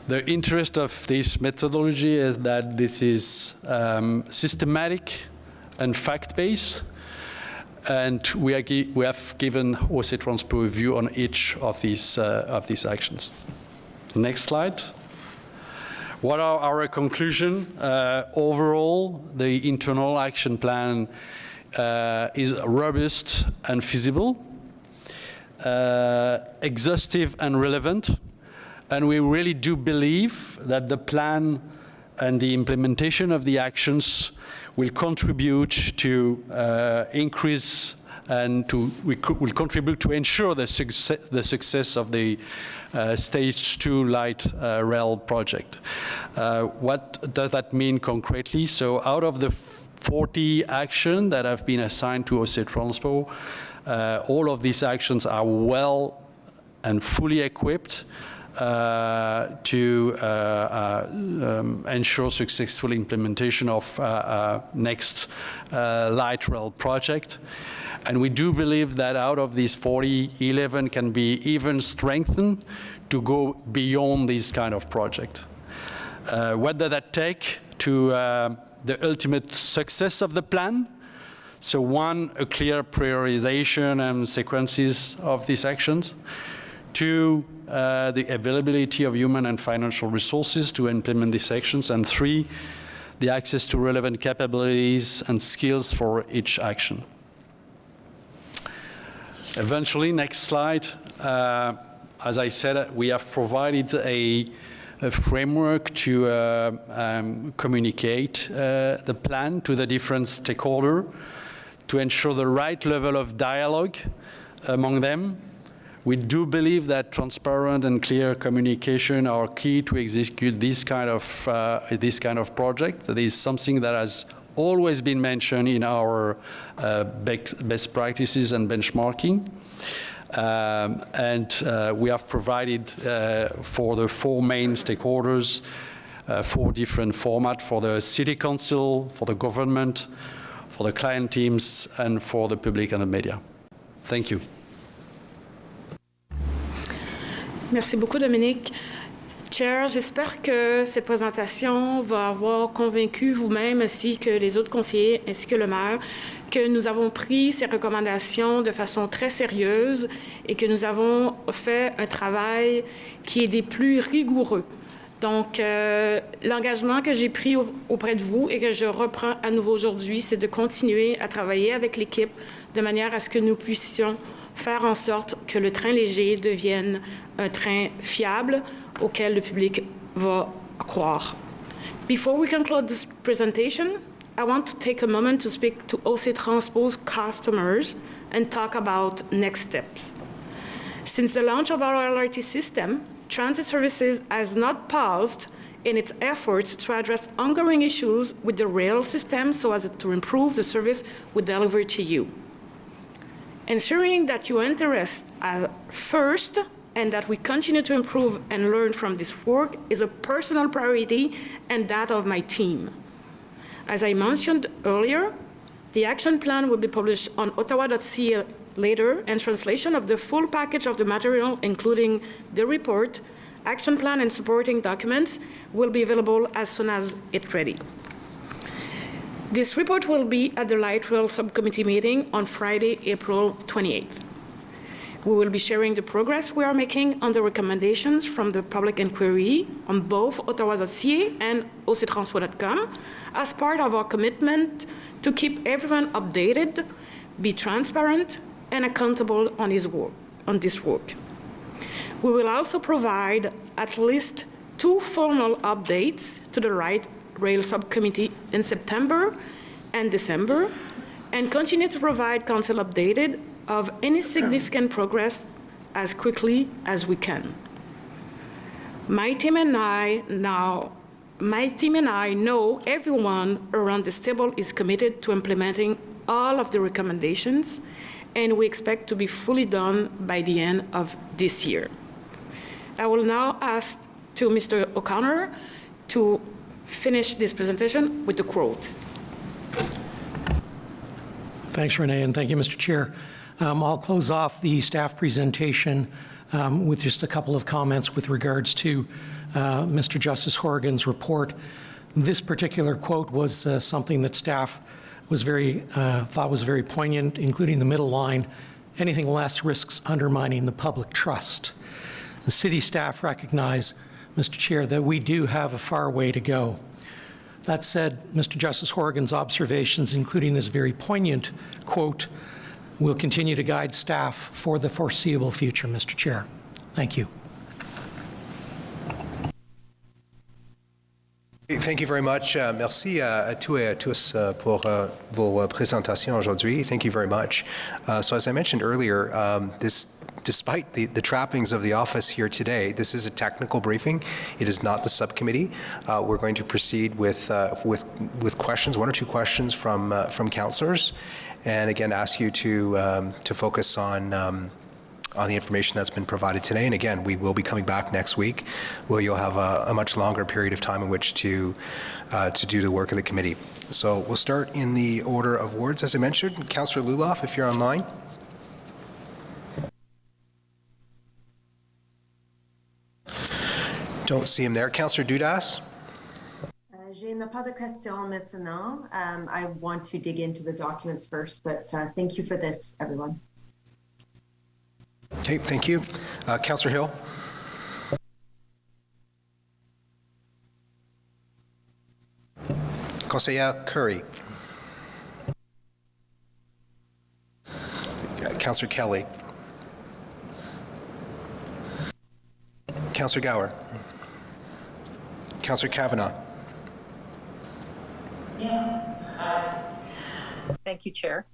The interest of this methodology is that this is systematic and fact-based, and we have given OC Transpo a view on each of these actions. Next slide. What are our conclusions? Overall, the internal action plan is robust and feasible, exhaustive and relevant, and we really do believe that the plan and the implementation of the actions will contribute to increase and will contribute to ensure the success of the Stage 2 light rail project. What does that mean concretely? So out of the 40 actions that have been assigned to OC Transpo, all of these actions are well and fully equipped to ensure successful implementation of next light rail project. And we do believe that out of these 40, 11 can be even strengthened to go beyond this kind of project. What does that take to the ultimate success of the plan? So one, a clear prioritization and sequences of these actions. Two, the availability of human and financial resources to implement these actions. And three, the access to relevant capabilities and skills for each action. Eventually, next slide, as I said, we have provided a framework to communicate the plan to the different stakeholders to ensure the right level of dialogue among them. We do believe that transparent and clear communication are key to execute this kind of project. That is something that has always been mentioned in our best practices and benchmarking. We have provided for the four main stakeholders 4 different formats for the city council, for the government, for the client teams, and for the public and the media. Thank you. Merci beaucoup, Dominique. Chair, j'espère que cette présentation va avoir convaincu vous-même ainsi que les autres conseillers ainsi que le maire que nous avons pris ces recommandations de façon très sérieuse et que nous avons fait un travail qui est des plus rigoureux. Donc, l'engagement que j'ai pris auprès de vous et que je reprends à nouveau aujourd'hui, c'est de continuer à travailler avec l'équipe de manière à ce que nous puissions faire en sorte que le train léger devienne un train fiable auquel le public va croire. Before we conclude this presentation, I want to take a moment to speak to OC Transpo's customers and talk about next steps. Since the launch of our LRT system, Transit Services has not paused in its efforts to address ongoing issues with the rail system so as to improve the service we deliver to you. Ensuring that your interests are first and that we continue to improve and learn from this work is a personal priority and that of my team. As I mentioned earlier, the action plan will be published on ottawa.ca later, and translation of the full package of the material, including the report, action plan, and supporting documents, will be available as soon as it's ready. This report will be at the Light Rail Subcommittee meeting on Friday, April 28th. We will be sharing the progress we are making on the recommendations from the public inquiry on both ottawa.ca and octranspo.com as part of our commitment to keep everyone updated, be transparent, and accountable on this work. We will also provide at least 2 formal updates to the Light Rail Subcommittee in September and December, and continue to provide Council updated of any significant progress as quickly as we can. My team and I know everyone around this table is committed to implementing all of the recommendations, and we expect to be fully done by the end of this year. I will now ask to Mr. O'Connor to finish this presentation with a quote. Thanks, Renee, and thank you, Mr. Chair. I'll close off the staff presentation with just a couple of comments with regards to Mr. Justice Horrigan's report. This particular quote was something that staff was thought was very poignant, including the middle line, anything less risks undermining the public trust. The city staff recognize, Mr. Chair, that we do have a far way to go. That said, Mr. Justice Horrigan's observations, including this very poignant quote, will continue to guide staff for the foreseeable future, Mr. Chair. Thank you. Thank you very much. Merci à tous et à tous pour vos présentations aujourd'hui. Thank you very much. So as I mentioned earlier, despite the trappings of the office here today, this is a technical briefing. It is not the subcommittee. We're going to proceed with questions, one or two questions from councillors, and again ask you to focus on the information that's been provided today. And again, we will be coming back next week where you'll have a much longer period of time in which to do the work of the committee. So we'll start in the order of words, as I mentioned. Councillor Luloff, if you're online. Don't see him there. Councillor Dudas. Je n'ai pas de questions maintenant. I want to dig into the documents first, but thank you for this, everyone. Okay, thank you. Councillor Hill. Conseillère Curry. Councillor Kelly. Councillor Gower. Councillor Kavanagh. Thank you, Chair.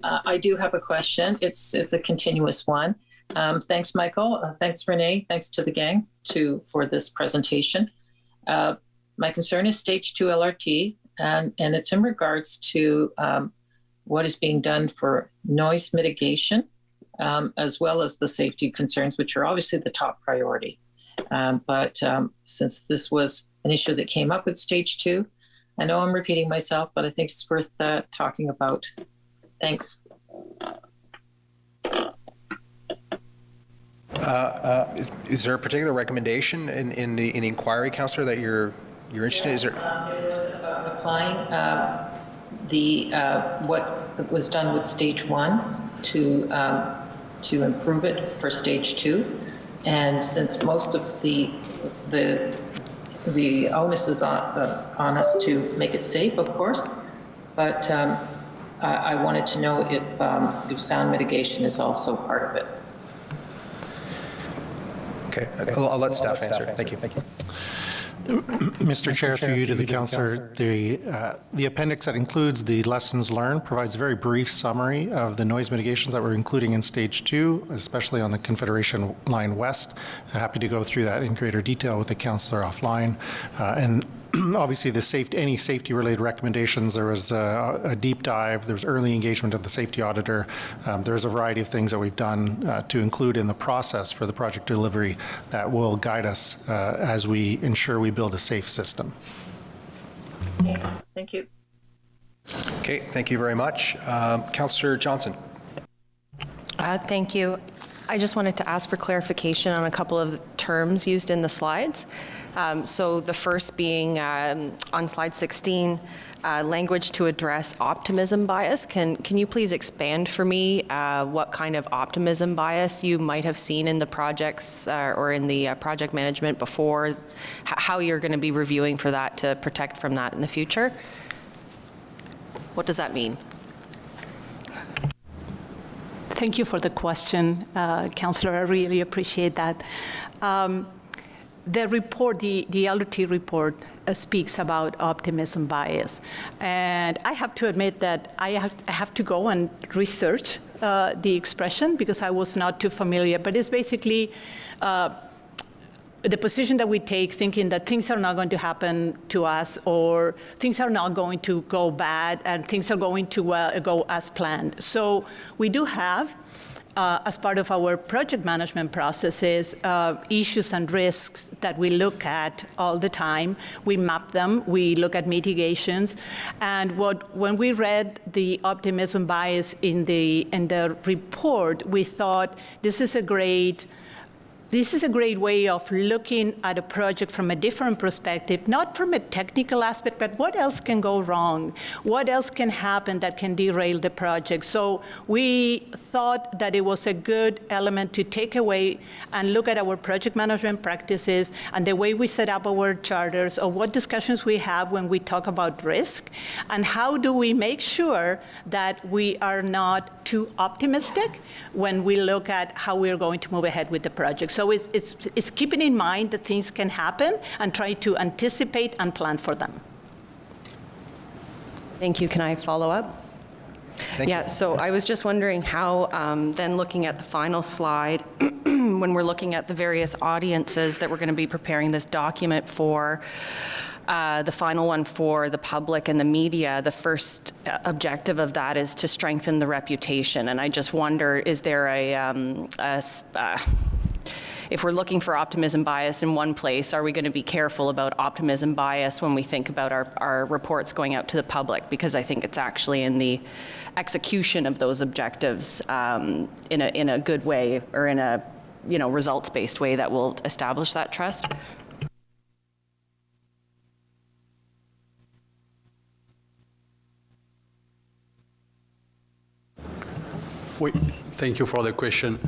I do have a question. It's a continuous one. Thanks, Michael. Thanks, Renee. Thanks to the gang for this presentation. My concern is stage 2 LRT, and it's in regards to what is being done for noise mitigation, as well as the safety concerns, which are obviously the top priority. But since this was an issue that came up with stage 2, I know I'm repeating myself, but I think it's worth talking about. Thanks. Is there a particular recommendation in the inquiry, Councillor, that you're interested in? Is there? It was about applying what was done with stage 1 to improve it for stage 2, and since most of the onus is on us to make it safe, of course, but I wanted to know if sound mitigation is also part of it. Okay, I'll let staff answer. Thank you. Mr. Chair, through you to the councillor, the appendix that includes the lessons learned provides a very brief summary of the noise mitigations that we're including in stage 2, especially on the Confederation Line West. I'm happy to go through that in greater detail with the councillor offline. And obviously, any safety-related recommendations, there was a deep dive, there was early engagement of the safety auditor. There's a variety of things that we've done to include in the process for the project delivery that will guide us as we ensure we build a safe system. Okay. Thank you. Okay, thank you very much. Councillor Johnson. Thank you. I just wanted to ask for clarification on a couple of terms used in the slides. So the first being on slide 16, language to address optimism bias. Can you please expand for me what kind of optimism bias you might have seen in the projects or in the project management before, how you're going to be reviewing for that to protect from that in the future? What does that mean? Thank you for the question, Councillor. I really appreciate that. The report, the LRT report, speaks about optimism bias. And I have to admit that I have to go and research the expression because I was not too familiar. But it's basically the position that we take, thinking that things are not going to happen to us, or things are not going to go bad, and things are going to go as planned. So we do have, as part of our project management processes, issues and risks that we look at all the time. We map them, we look at mitigations, and when we read the optimism bias in the report, we thought this is a great way of looking at a project from a different perspective, not from a technical aspect, but what else can go wrong? What else can happen that can derail the project? So we thought that it was a good element to take away and look at our project management practices and the way we set up our charters, or what discussions we have when we talk about risk, and how do we make sure that we are not too optimistic when we look at how we're going to move ahead with the project. So it's keeping in mind that things can happen and try to anticipate and plan for them. Thank you. Can I follow up? Yeah, so I was just wondering how, then looking at the final slide, when we're looking at the various audiences that we're going to be preparing this document for, the final one for the public and the media, the first objective of that is to strengthen the reputation. And I just wonder, is there if we're looking for optimism bias in one place, are we going to be careful about optimism bias when we think about our reports going out to the public? Because I think it's actually in the execution of those objectives in a good way, or in a results-based way, that will establish that trust. Oui, thank you for the question.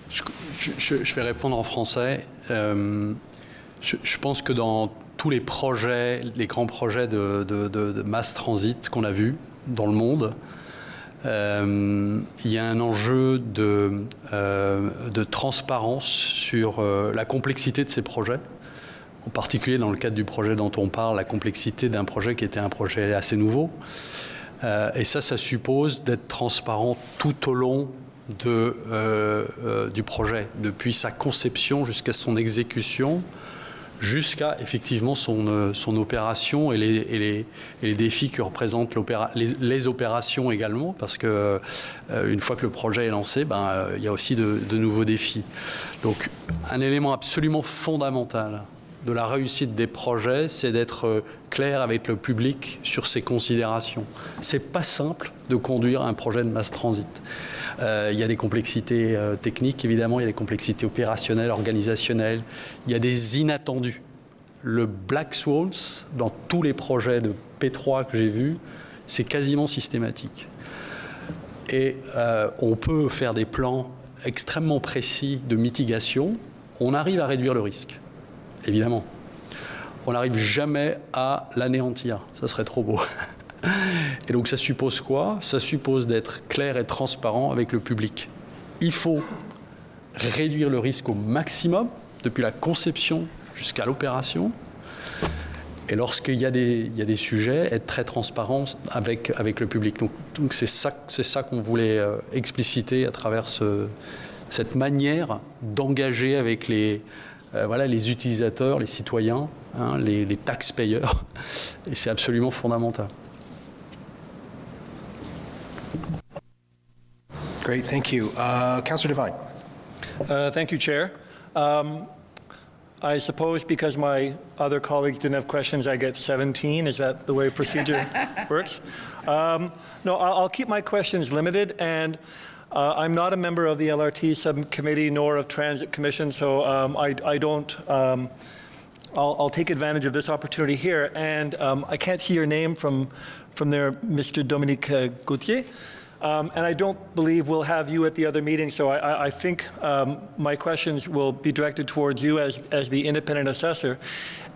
Je vais répondre en français. Je pense que dans tous les projets, les grands projets de mass transit qu'on a vus dans le monde, il y a un enjeu de transparence sur la complexité de ces projets. En particulier dans le cadre du projet dont on parle, la complexité d'un projet qui était un projet assez nouveau. Et ça suppose d'être transparent tout au long du projet, depuis sa conception jusqu'à son exécution, jusqu'à effectivement son opération et les défis que représentent les opérations également, parce que une fois que le projet est lancé, il y a aussi de nouveaux défis. Donc un élément absolument fondamental de la réussite des projets, c'est d'être clair avec le public sur ses considérations. C'est pas simple de conduire un projet de mass transit. Il y a des complexités techniques, évidemment, il y a des complexités opérationnelles, organisationnelles, il y a des inattendus. Le Black Swans, dans tous les projets de P3 que j'ai vus, c'est quasiment systématique. Et on peut faire des plans extrêmement précis de mitigation, on arrive à réduire le risque. Évidemment. On n'arrive jamais à l'anéantir. Ça serait trop beau. Et donc ça suppose quoi? Ça suppose d'être clair et transparent avec le public. Il faut réduire le risque au maximum, depuis la conception jusqu'à l'opération. Et lorsqu'il y a des sujets, être très transparent avec le public. Donc c'est ça qu'on voulait expliciter à travers cette manière d'engager avec les utilisateurs, les citoyens, les taxpayeurs, et c'est absolument fondamental. Great, thank you. Councillor Devine. Thank you, Chair. I suppose because my other colleagues didn't have questions, I get 17. Is that the way procedure works? No, I'll keep my questions limited, and I'm not a member of the LRT subcommittee nor of Transit Commission, so I don't. I'll take advantage of this opportunity here, and I can't see your name from there, Mr. Dominique Gauthier, and I don't believe we'll have you at the other meeting. So I think my questions will be directed towards you as the independent assessor,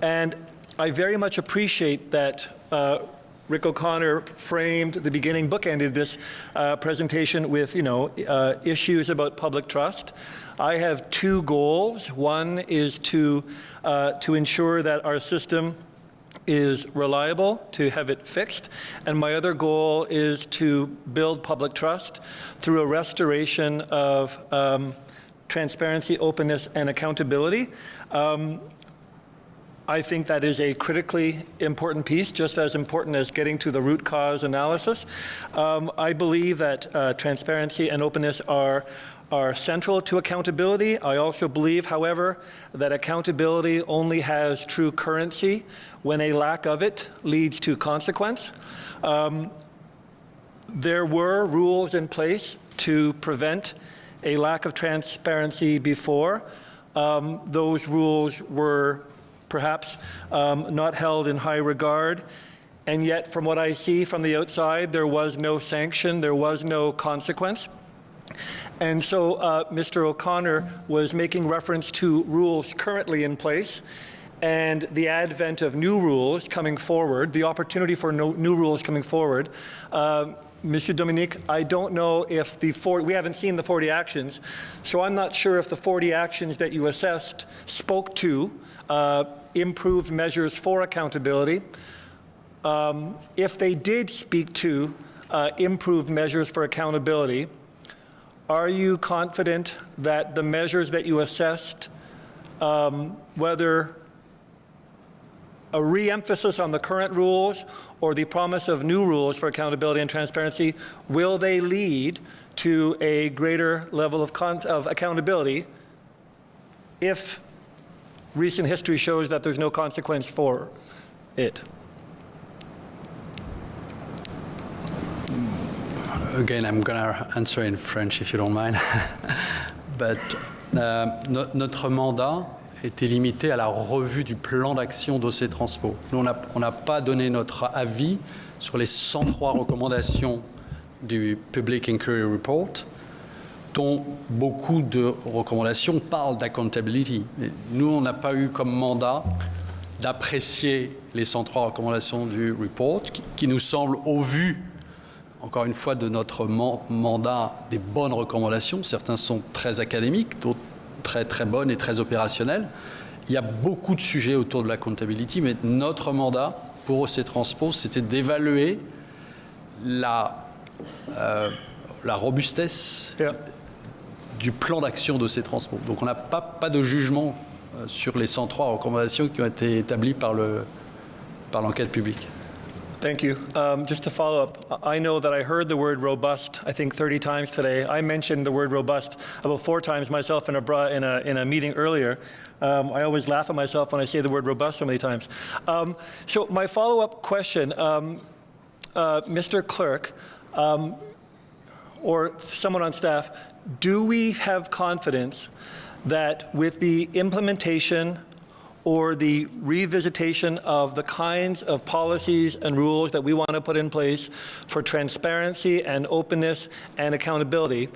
and I very much appreciate that. Rick O'Connor framed the beginning, bookended this presentation with, issues about public trust. I have two goals. One is to ensure that our system is reliable, to have it fixed. And my other goal is to build public trust through a restoration of transparency, openness, and accountability. I think that is a critically important piece, just as important as getting to the root cause analysis. I believe that transparency and openness are central to accountability. I also believe, however, that accountability only has true currency when a lack of it leads to consequence. There were rules in place to prevent a lack of transparency before. Those rules were perhaps not held in high regard, and yet from what I see from the outside, there was no sanction, there was no consequence. And so Mr. O'Connor was making reference to rules currently in place and the advent of new rules coming forward, the opportunity for new rules coming forward. Monsieur Dominique, I don't know if we haven't seen the 40 actions, so I'm not sure if the 40 actions that you assessed spoke to improved measures for accountability. If they did speak to improved measures for accountability, are you confident that the measures that you assessed, whether a re-emphasis on the current rules or the promise of new rules for accountability and transparency, will they lead to a greater level of accountability if recent history shows that there's no consequence for it? Again, I'm going to answer in French if you don't mind. But notre mandat était limité à la revue du plan d'action dossier Transpo. Nous, on n'a pas donné notre avis sur les 103 recommandations du Public Inquiry Report, dont beaucoup de recommandations parlent d'accountability. Nous, on n'a pas eu comme mandat d'apprécier les 103 recommandations du report, qui nous semblent, au vu, encore une fois, de notre mandat, des bonnes recommandations. Certains sont très académiques, d'autres très très bonnes et très opérationnelles. Il y a beaucoup de sujets autour de l'accountability, mais notre mandat pour OC Transpo, c'était d'évaluer la robustesse du plan d'action de ces transports. Donc on n'a pas de jugement sur les 103 recommandations qui ont été établies par l'enquête publique. Thank you. Just to follow up, I know that I heard the word robust, I think 30 times today. I mentioned the word robust about 4 times myself in a meeting earlier. I always laugh at myself when I say the word robust so many times. So my follow-up question, Mr. Clerk, or someone on staff, do we have confidence that with the implementation or the revisitation of the kinds of policies and rules that we want to put in place for transparency and openness and accountability,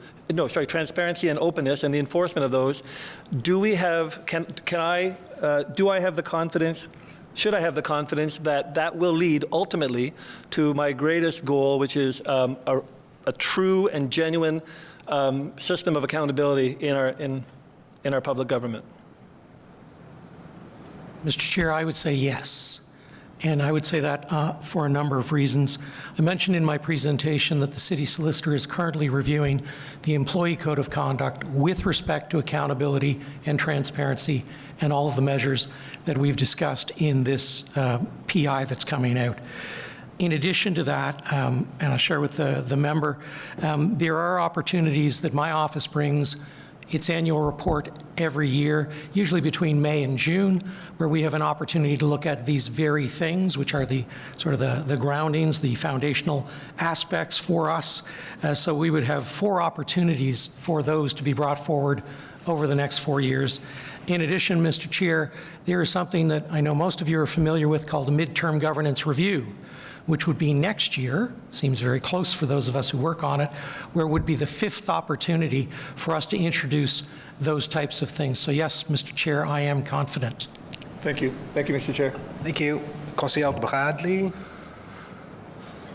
transparency and openness and the enforcement of those, do we have, do I have the confidence, should I have the confidence that that will lead ultimately to my greatest goal, which is a true and genuine system of accountability in our public government? Mr. Chair, I would say yes. And I would say that for a number of reasons. I mentioned in my presentation that the city solicitor is currently reviewing the employee code of conduct with respect to accountability and transparency and all of the measures that we've discussed in this PI that's coming out. In addition to that, and I'll share with the member, there are opportunities that my office brings its annual report every year, usually between May and June, where we have an opportunity to look at these very things, which are the sort of the groundings, the foundational aspects for us. So we would have 4 opportunities for those to be brought forward over the next 4 years. In addition, Mr. Chair, there is something that I know most of you are familiar with called a midterm governance review, which would be next year, seems very close for those of us who work on it, where would be the 5th opportunity for us to introduce those types of things. So yes, Mr. Chair, I am confident. Thank you. Thank you, Mr. Chair. Thank you. Conseiller Bradley,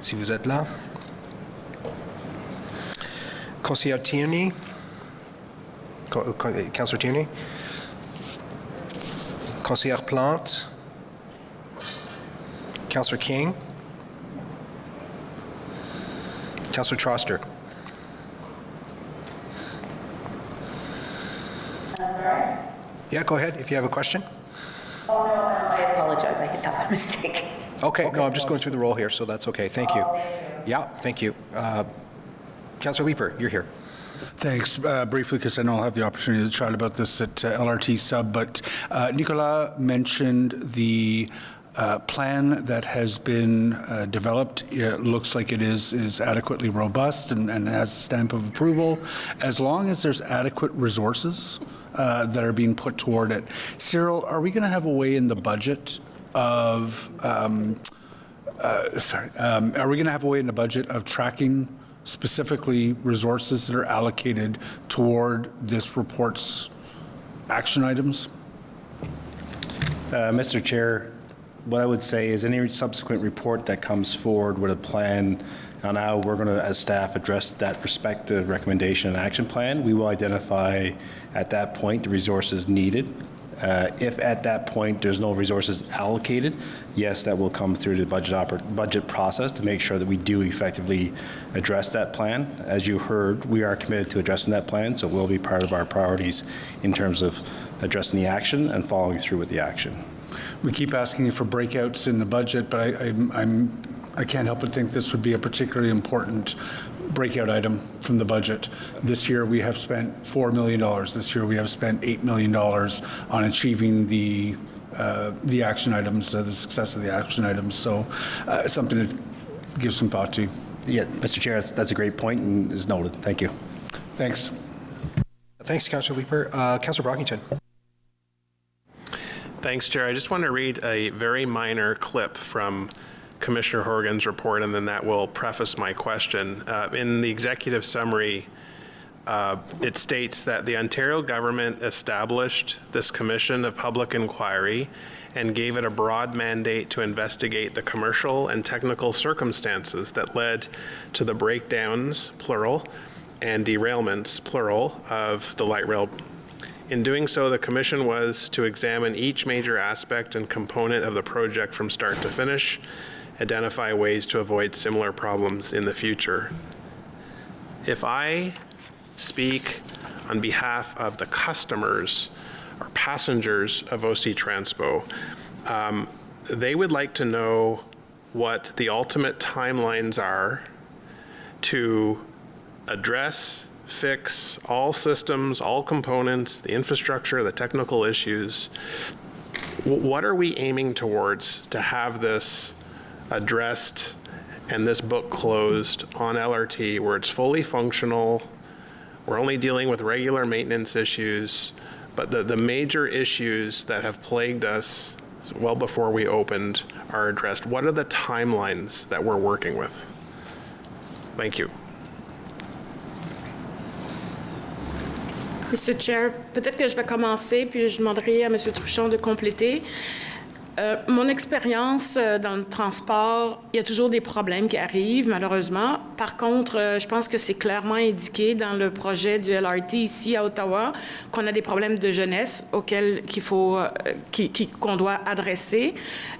si vous êtes là. Conseiller Tierney. Councillor Tierney. Conseiller Plante. Councillor King. Councillor Troster. Sorry? Yeah, go ahead if you have a question. Oh, no, I apologize. I had that mistake. Okay, no, I'm just going through the roll here, so that's okay. Thank you. Yeah, thank you. Councillor Leeper, you're here. Thanks. Briefly, because I know I'll have the opportunity to chat about this at LRT Sub, but Nicolas mentioned the plan that has been developed. It looks like it is adequately robust and has a stamp of approval, as long as there's adequate resources that are being put toward it. Cyril, are we going to have a way in the budget of, are we going to have a way in the budget of tracking specifically resources that are allocated toward this report's action items? Mr. Chair, what I would say is any subsequent report that comes forward with a plan on how we're going to, as staff, address that prospective recommendation and action plan, we will identify at that point the resources needed. If at that point there's no resources allocated, yes, that will come through the budget process to make sure that we do effectively address that plan. As you heard, we are committed to addressing that plan, so it will be part of our priorities in terms of addressing the action and following through with the action. We keep asking you for breakouts in the budget, but I can't help but think this would be a particularly important breakout item from the budget. This year we have spent $4 million. This year we have spent $8 million on achieving the action items, the success of the action items. So something to give some thought to. Yeah, Mr. Chair, that's a great point and is noted. Thank you. Thanks. Thanks, Councillor Leeper. Councillor Brockington. Thanks, Chair. I just want to read a very minor clip from Commissioner Horgan's report, and then that will preface my question. In the executive summary, it states that the Ontario government established this Commission of Public Inquiry and gave it a broad mandate to investigate the commercial and technical circumstances that led to the breakdowns, plural, and derailments, plural, of the light rail. In doing so, the Commission was to examine each major aspect and component of the project from start to finish, identify ways to avoid similar problems in the future. If I speak on behalf of the customers or passengers of OC Transpo, they would like to know what the ultimate timelines are to address, fix all systems, all components, the infrastructure, the technical issues. What are we aiming towards to have this addressed and this book closed on LRT where it's fully functional? We're only dealing with regular maintenance issues, but the major issues that have plagued us well before we opened are addressed. What are the timelines that we're working with? Thank you. Mr. Chair, peut-être que je vais commencer, puis je demanderai à M. Truchon de compléter. Mon expérience dans le transport, il y a toujours des problèmes qui arrivent, malheureusement. Par contre, je pense que c'est clairement indiqué dans le projet du LRT ici à Ottawa qu'on a des problèmes de jeunesse auxquels qu'on doit adresser.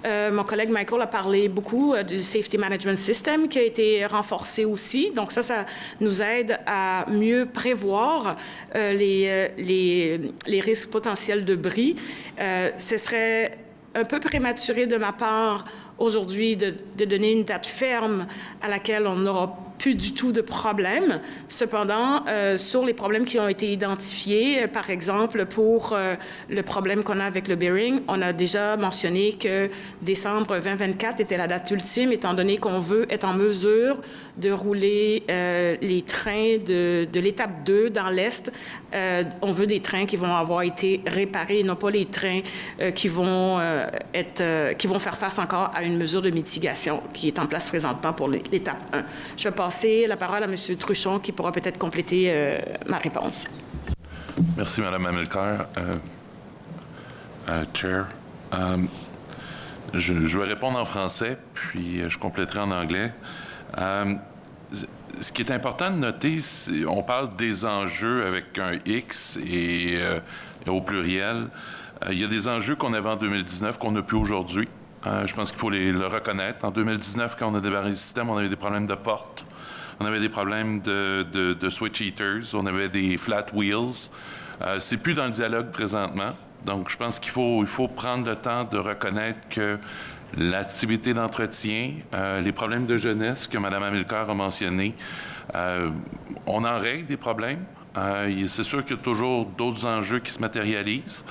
Mon collègue Michael a parlé beaucoup du Safety Management System qui a été renforcé aussi. Donc ça nous aide à mieux prévoir les risques potentiels de bris. Ce serait un peu prématuré de ma part aujourd'hui de donner une date ferme à laquelle on n'aura plus du tout de problème. Cependant, sur les problèmes qui ont été identifiés, par exemple, pour le problème qu'on a avec le bearing, on a déjà mentionné que décembre 2024 était la date ultime, étant donné qu'on veut être en mesure de rouler les trains de l'étape 2 dans l'Est. On veut des trains qui vont avoir été réparés, non pas les trains qui vont faire face encore à une mesure de mitigation qui est en place présentement pour l'étape 1. Je vais passer la parole à M. Truchon qui pourra peut-être compléter ma réponse. Merci, Mme Amelker. Chair. Je vais répondre en français, puis je compléterai en anglais. Ce qui est important de noter, on parle des enjeux avec un X et au pluriel. Il y a des enjeux qu'on avait en 2019 qu'on n'a plus aujourd'hui. Je pense qu'il faut le reconnaître. En 2019, quand on a débarré le système, on avait des problèmes de porte. on avait des problèmes de switch heaters, on avait des flat wheels. C'est plus dans le dialogue présentement. Donc, je pense qu'il faut prendre le temps de reconnaître que l'activité d'entretien, les problèmes de jeunesse que Mme Amilcar a mentionnés, on en règle des problèmes. C'est sûr qu'il y a toujours d'autres enjeux qui se matérialisent.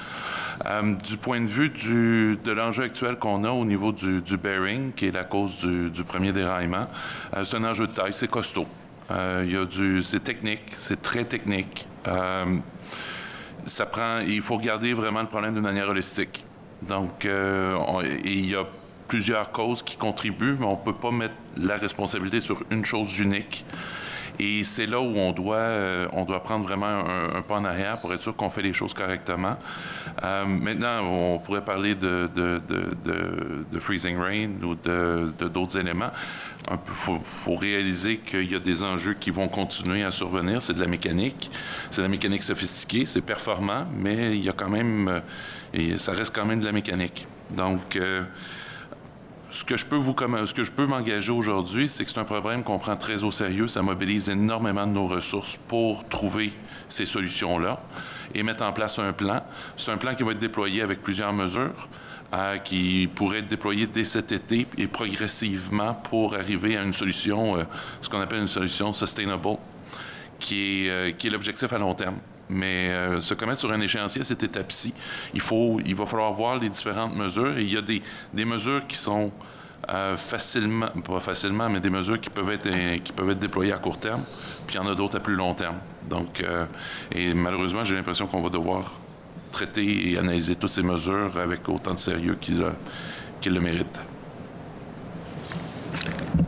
Du point de vue de l'enjeu actuel qu'on a au niveau du bearing, qui est la cause du premier déraillement, c'est un enjeu de taille, c'est costaud. C'est technique, c'est très technique. Il faut regarder vraiment le problème d'une manière holistique. Donc, il y a plusieurs causes qui contribuent, mais on ne peut pas mettre la responsabilité sur une chose unique. Et c'est là où on doit prendre vraiment un pas en arrière pour être sûr qu'on fait les choses correctement. Maintenant, on pourrait parler de freezing rain ou d'autres éléments. Il faut réaliser qu'il y a des enjeux qui vont continuer à survenir. C'est de la mécanique. C'est de la mécanique sophistiquée. C'est performant, mais il y a quand même... ça reste quand même de la mécanique. Donc... Ce que je peux m'engager aujourd'hui, c'est que c'est un problème qu'on prend très au sérieux. Ça mobilise énormément de nos ressources pour trouver ces solutions-là et mettre en place un plan. C'est un plan qui va être déployé avec plusieurs mesures, qui pourrait être déployé dès cet été et progressivement pour arriver à une solution, ce qu'on appelle une solution sustainable, qui est l'objectif à long terme. Mais se commettre sur un échéancier à cette étape-ci, il va falloir voir les différentes mesures. Et il y a des mesures qui sont pas facilement, mais des mesures qui peuvent être déployées à court terme, puis il y en a d'autres à plus long terme. Donc, et malheureusement, j'ai l'impression qu'on va devoir traiter et analyser toutes ces mesures avec autant de sérieux qu'ils le méritent.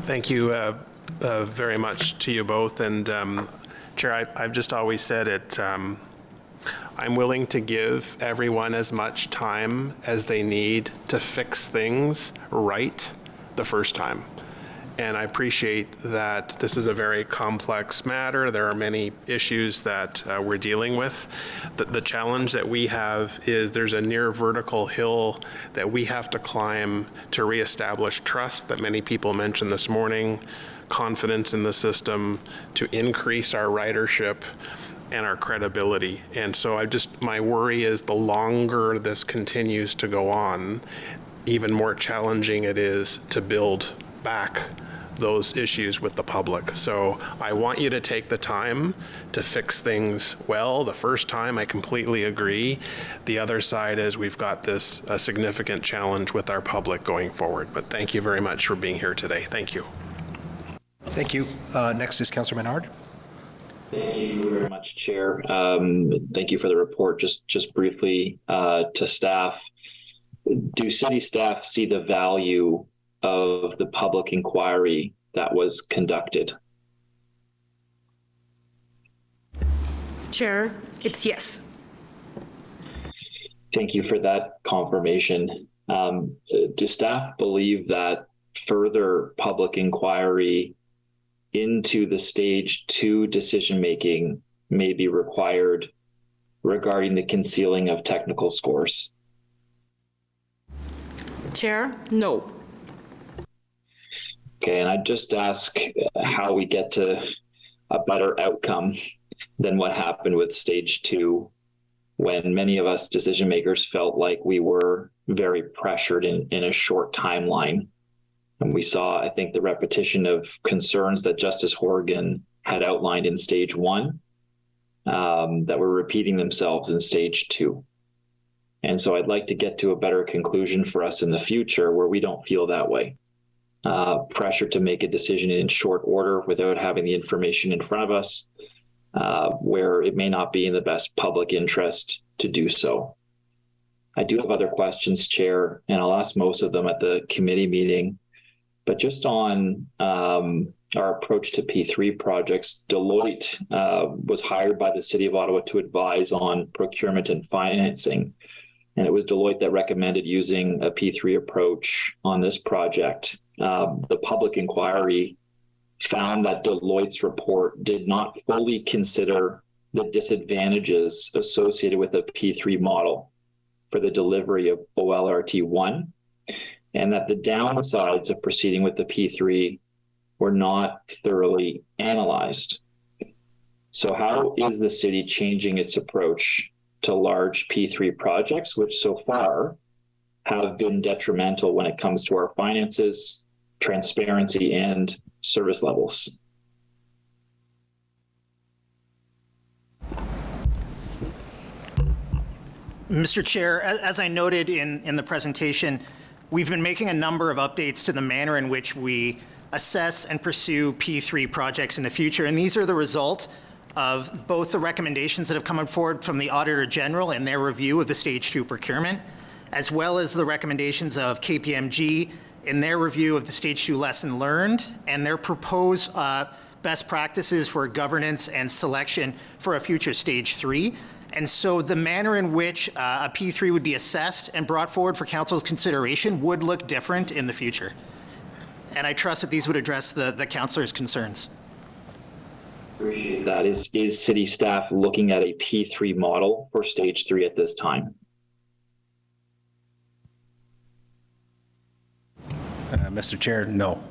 Thank you very much to you both. And Chair, I've just always said it, I'm willing to give everyone as much time as they need to fix things right the first time. And I appreciate that this is a very complex matter. There are many issues that we're dealing with. The challenge that we have is there's a near vertical hill that we have to climb to reestablish trust that many people mentioned this morning, confidence in the system, to increase our ridership and our credibility. And so my worry is the longer this continues to go on, even more challenging it is to build back those issues with the public. So I want you to take the time to fix things well. The first time, I completely agree. The other side is we've got this significant challenge with our public going forward. But thank you very much for being here today. Thank you. Thank you. Next is Councillor Menard. Thank you very much, Chair. Thank you for the report. Just briefly to staff, do city staff see the value of the public inquiry that was conducted? Chair, it's yes. Thank you for that confirmation. Do staff believe that further public inquiry into the stage 2 decision-making may be required regarding the concealing of technical scores? Chair, no. Okay, and I'd just ask how we get to a better outcome than what happened with stage 2, when many of us decision makers felt like we were very pressured in a short timeline. And we saw, I think, the repetition of concerns that Justice Horgan had outlined in stage 1 that were repeating themselves in stage 2. And so I'd like to get to a better conclusion for us in the future where we don't feel that way. Pressure to make a decision in short order without having the information in front of us, where it may not be in the best public interest to do so. I do have other questions, Chair, and I'll ask most of them at the committee meeting. But just on our approach to P3 projects, Deloitte was hired by the City of Ottawa to advise on procurement and financing. And it was Deloitte that recommended using a P3 approach on this project. The public inquiry found that Deloitte's report did not fully consider the disadvantages associated with a P3 model for the delivery of OLRT1, and that the downsides of proceeding with the P3 were not thoroughly analyzed. So how is the city changing its approach to large P3 projects, which so far have been detrimental when it comes to our finances, transparency, and service levels? Mr. Chair, as I noted in the presentation, we've been making a number of updates to the manner in which we assess and pursue P3 projects in the future, and these are the result of both the recommendations that have come forward from the Auditor General in their review of the Stage 2 procurement, as well as the recommendations of KPMG in their review of the Stage 2 lesson learned and their proposed best practices for governance and selection for a future Stage 3. And so the manner in which a P3 would be assessed and brought forward for Council's consideration would look different in the future. And I trust that these would address the Councillor's concerns. Appreciate that. Is city staff looking at a P3 model for Stage 3 at this time? Mr. Chair, no.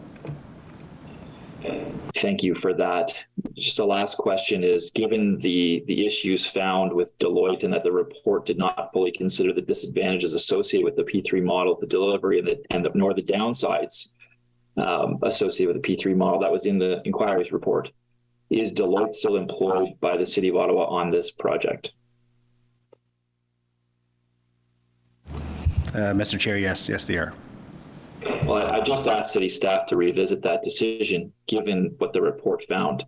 Thank you for that. Just the last question is, given the issues found with Deloitte and that the report did not fully consider the disadvantages associated with the P3 model, the delivery, nor the downsides associated with the P3 model that was in the inquiry's report, is Deloitte still employed by the City of Ottawa on this project? Mr. Chair, yes, they are. Well, I just asked city staff to revisit that decision, given what the report found,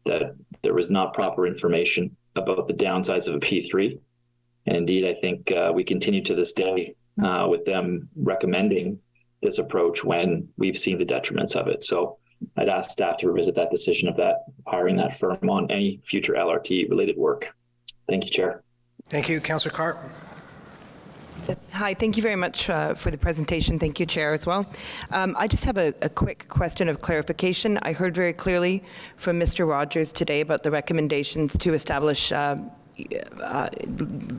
that there was not proper information about the downsides of a P3. And indeed, I think we continue to this day with them recommending this approach when we've seen the detriments of it. So I'd ask staff to revisit that decision of that, hiring that firm on any future LRT related work. Thank you, Chair. Thank you, Councillor Carp. Hi, thank you very much for the presentation. Thank you, Chair, as well. I just have a quick question of clarification. I heard very clearly from Mr. Rogers today about the recommendations to establish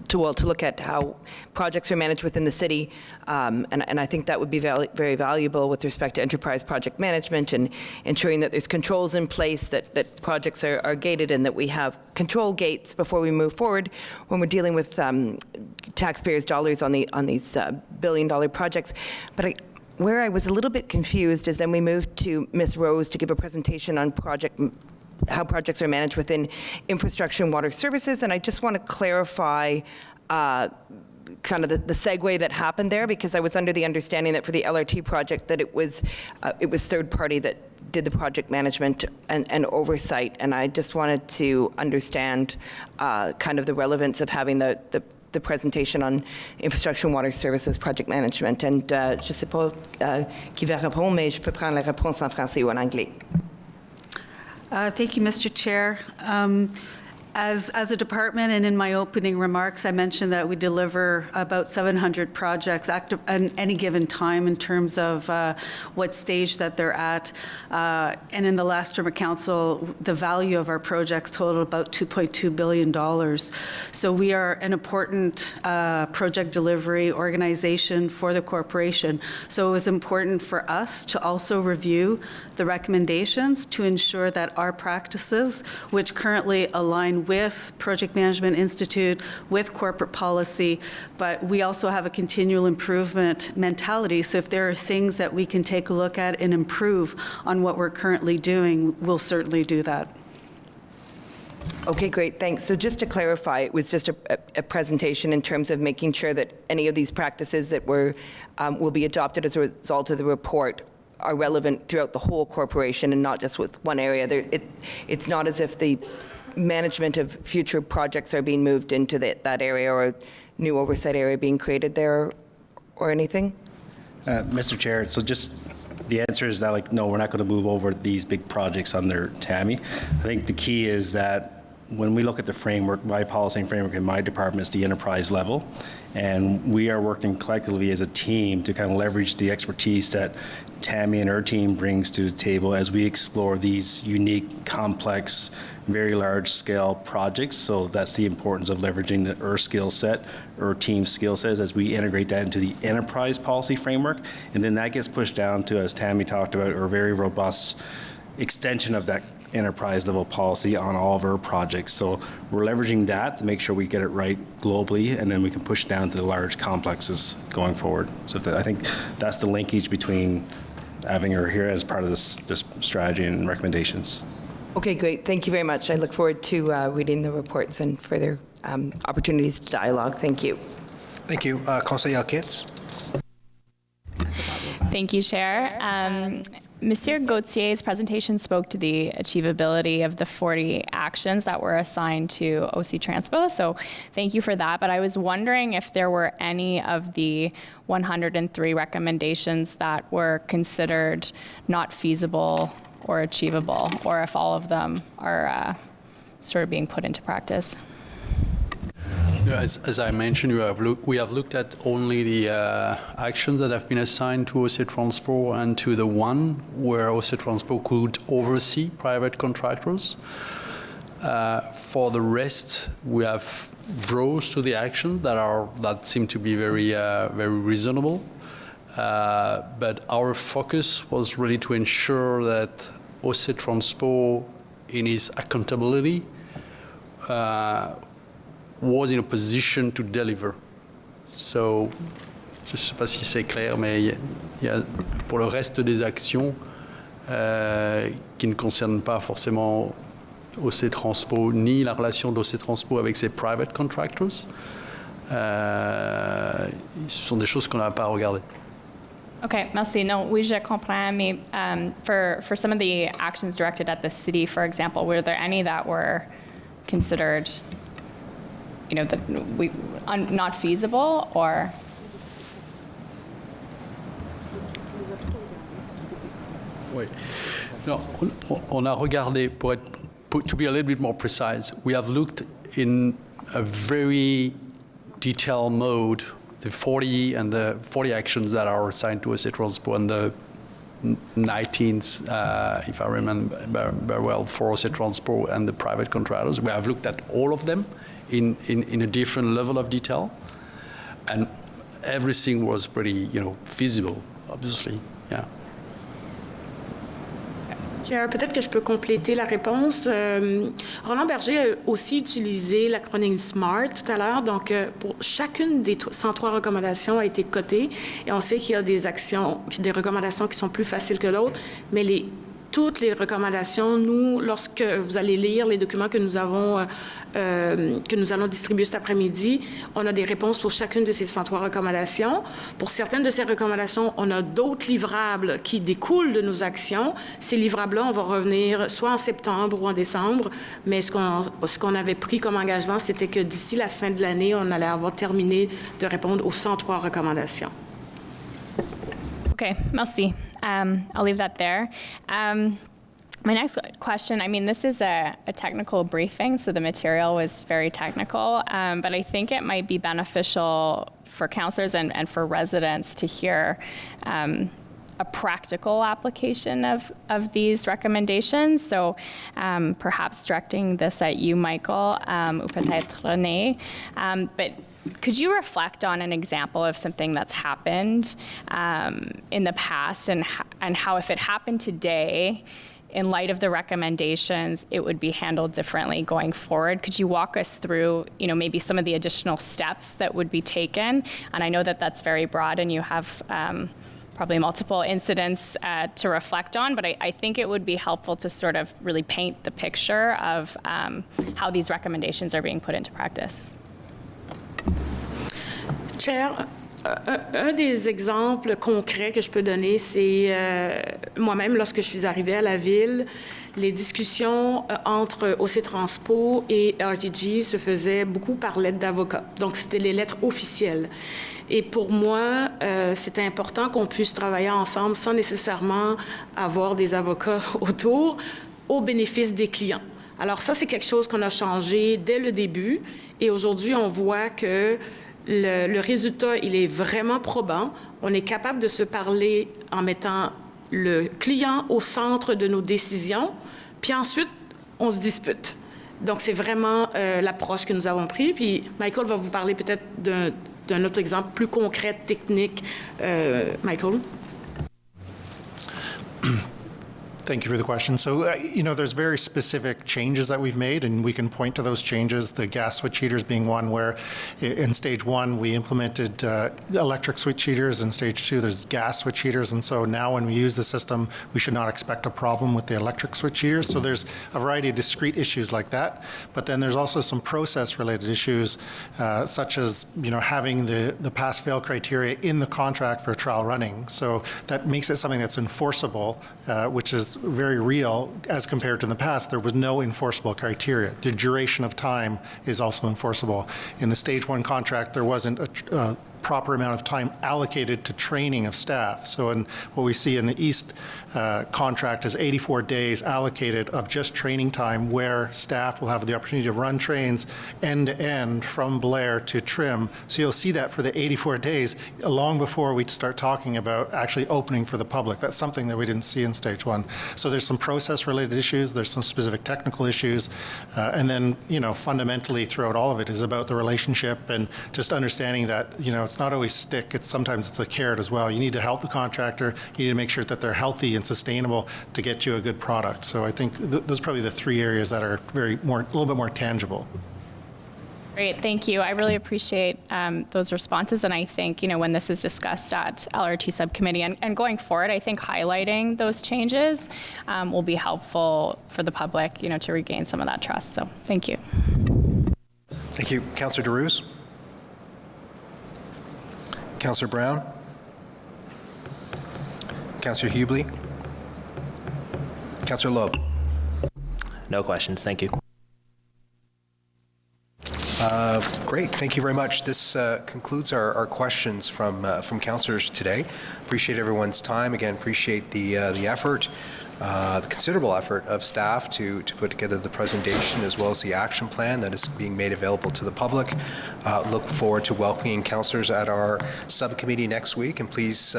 to look at how projects are managed within the city, and I think that would be very valuable with respect to enterprise project management and ensuring that there's controls in place, that projects are gated, and that we have control gates before we move forward when we're dealing with taxpayers' dollars on these billion-dollar projects. But where I was a little bit confused is then we moved to Ms. Rose to give a presentation on how projects are managed within infrastructure and water services, and I just want to clarify kind of the segue that happened there, because I was under the understanding that for the LRT project that it was third party that did the project management and oversight, and I just wanted to understand kind of the relevance of having the presentation on infrastructure and water services project management. And je sais pas qui va répondre, mais je peux prendre la réponse en français ou en anglais. Thank you, Mr. Chair. As a department and in my opening remarks, I mentioned that we deliver about 700 projects at any given time in terms of what stage that they're at. And in the last term of council, the value of our projects totaled about $2.2 billion. So we are an important project delivery organization for the corporation. So it was important for us to also review the recommendations to ensure that our practices, which currently align with Project Management Institute, with corporate policy, but we also have a continual improvement mentality. So if there are things that we can take a look at and improve on what we're currently doing, we'll certainly do that. Okay, great, thanks. So just to clarify, it was just a presentation in terms of making sure that any of these practices that will be adopted as a result of the report are relevant throughout the whole corporation and not just with one area. It's not as if the management of future projects are being moved into that area or a new oversight area being created there or anything? Mr. Chair, so just the answer is that, no, we're not going to move over these big projects under Tammy. I think the key is that when we look at the framework, my policy and framework in my department is the enterprise level, and we are working collectively as a team to kind of leverage the expertise that Tammy and her team brings to the table as we explore these unique, complex, very large-scale projects. So that's the importance of leveraging our skill set, our team skill sets, as we integrate that into the enterprise policy framework. And then that gets pushed down to, as Tammy talked about, our very robust extension of that enterprise level policy on all of our projects. So we're leveraging that to make sure we get it right globally, and then we can push down to the large complexes going forward. So I think that's the linkage between having her here as part of this strategy and recommendations. Okay, great. Thank you very much. I look forward to reading the reports and further opportunities to dialogue. Thank you. Thank you. Conseillère Kitts. Thank you, Chair. Monsieur Gautier's presentation spoke to the achievability of the 40 actions that were assigned to OC Transpo, so thank you for that. But I was wondering if there were any of the 103 recommendations that were considered not feasible or achievable, or if all of them are sort of being put into practice. As I mentioned, we have looked at only the actions that have been assigned to OC Transpo and to the one where OC Transpo could oversee private contractors. For the rest, we have draws to the action that seem to be very reasonable. But our focus was really to ensure that OC Transpo, in its accountability, was in a position to deliver. So, je ne sais pas si c'est clair, mais il y a pour le reste des actions qui ne concernent pas forcément OC Transpo ni la relation d'OC Transpo avec ses private contractors, ce sont des choses qu'on n'a pas regardées. Okay, merci. No, oui, je comprends. Mais for some of the actions directed at the city, for example, were there any that were considered, you know, that not feasible, or? Oui. No, on a regardé, to be a little bit more precise, we have looked in a very detailed mode the 40 actions that are assigned to OC Transpo and the 19th, if I remember very well, for OC Transpo and the private contractors. We have looked at all of them in a different level of detail, and everything was pretty, feasible, obviously, yeah. Chair, peut-être que je peux compléter la réponse. Roland Berger a aussi utilisé l'acronyme SMART tout à l'heure. Donc, pour chacune des 103 recommandations a été cotée. Et on sait qu'il y a des recommandations qui sont plus faciles que d'autres. Mais toutes les recommandations, nous, lorsque vous allez lire les documents que nous allons distribuer cet après-midi, on a des réponses pour chacune de ces 103 recommandations. Pour certaines de ces recommandations, on a d'autres livrables qui découlent de nos actions. Ces livrables-là, on va revenir soit en septembre ou en décembre, mais ce qu'on avait pris comme engagement, c'était que d'ici la fin de l'année, on allait avoir terminé de répondre aux 103 recommandations. Okay, merci. I'll leave that there. My next question, I mean, this is a technical briefing, so the material was very technical, but I think it might be beneficial for councillors and for residents to hear a practical application of these recommendations. So perhaps directing this at you, Michael, ou peut-être René, but could you reflect on an example of something that's happened in the past and how if it happened today, in light of the recommendations, it would be handled differently going forward? Could you walk us through, maybe some of the additional steps that would be taken? And I know that that's very broad and you have probably multiple incidents to reflect on, but I think it would be helpful to sort of really paint the picture of how these recommendations are being put into practice. Chair, un des exemples concrets que je peux donner, c'est moi-même, lorsque je suis arrivée à la ville, les discussions entre OC Transpo et RTG se faisaient beaucoup par lettre d'avocat. Donc, c'était les lettres officielles. Et pour moi, c'était important qu'on puisse travailler ensemble sans nécessairement avoir des avocats autour, au bénéfice des clients. Alors ça, c'est quelque chose qu'on a changé dès le début. Et aujourd'hui, on voit que le résultat, il est vraiment probant. On est capable de se parler en mettant le client au centre de nos décisions, puis ensuite, on se dispute. Donc, c'est vraiment l'approche que nous avons prise. Puis, Michael va vous parler peut-être d'un autre exemple plus concret, technique. Michael? Thank you for the question. So, there's very specific changes that we've made, and we can point to those changes, the gas switch heaters being one, where in stage 1, we implemented electric switch heaters. In stage 2, there's gas switch heaters. And so now when we use the system, we should not expect a problem with the electric switch heaters. So there's a variety of discrete issues like that. But then there's also some process-related issues, such as, having the pass-fail criteria in the contract for trial running. So that makes it something that's enforceable, which is very real as compared to in the past. There was no enforceable criteria. The duration of time is also enforceable. In the stage 1 contract, there wasn't a proper amount of time allocated to training of staff. So in what we see in the East contract is 84 days allocated of just training time, where staff will have the opportunity to run trains end to end from Blair to Trim. So you'll see that for the 84 days long before we start talking about actually opening for the public. That's something that we didn't see in stage 1. So there's some process related issues, there's some specific technical issues, and then, fundamentally throughout all of it is about the relationship and just understanding that, it's not always stick, sometimes it's a carrot as well. You need to help the contractor, you need to make sure that they're healthy and sustainable to get you a good product. So I think those are probably the 3 areas that are a little bit more tangible. Great, thank you. I really appreciate those responses, and I think, when this is discussed at LRT subcommittee and going forward, I think highlighting those changes will be helpful for the public, to regain some of that trust. So thank you. Thank you. Councillor DeRuse? Councillor Brown? Councillor Hubley? Councillor Loeb? No questions, thank you. Great, thank you very much. This concludes our questions from councillors today. Appreciate everyone's time. Again, appreciate the effort, the considerable effort of staff to put together the presentation as well as the action plan that is being made available to the public. Look forward to welcoming councillors at our subcommittee next week, and please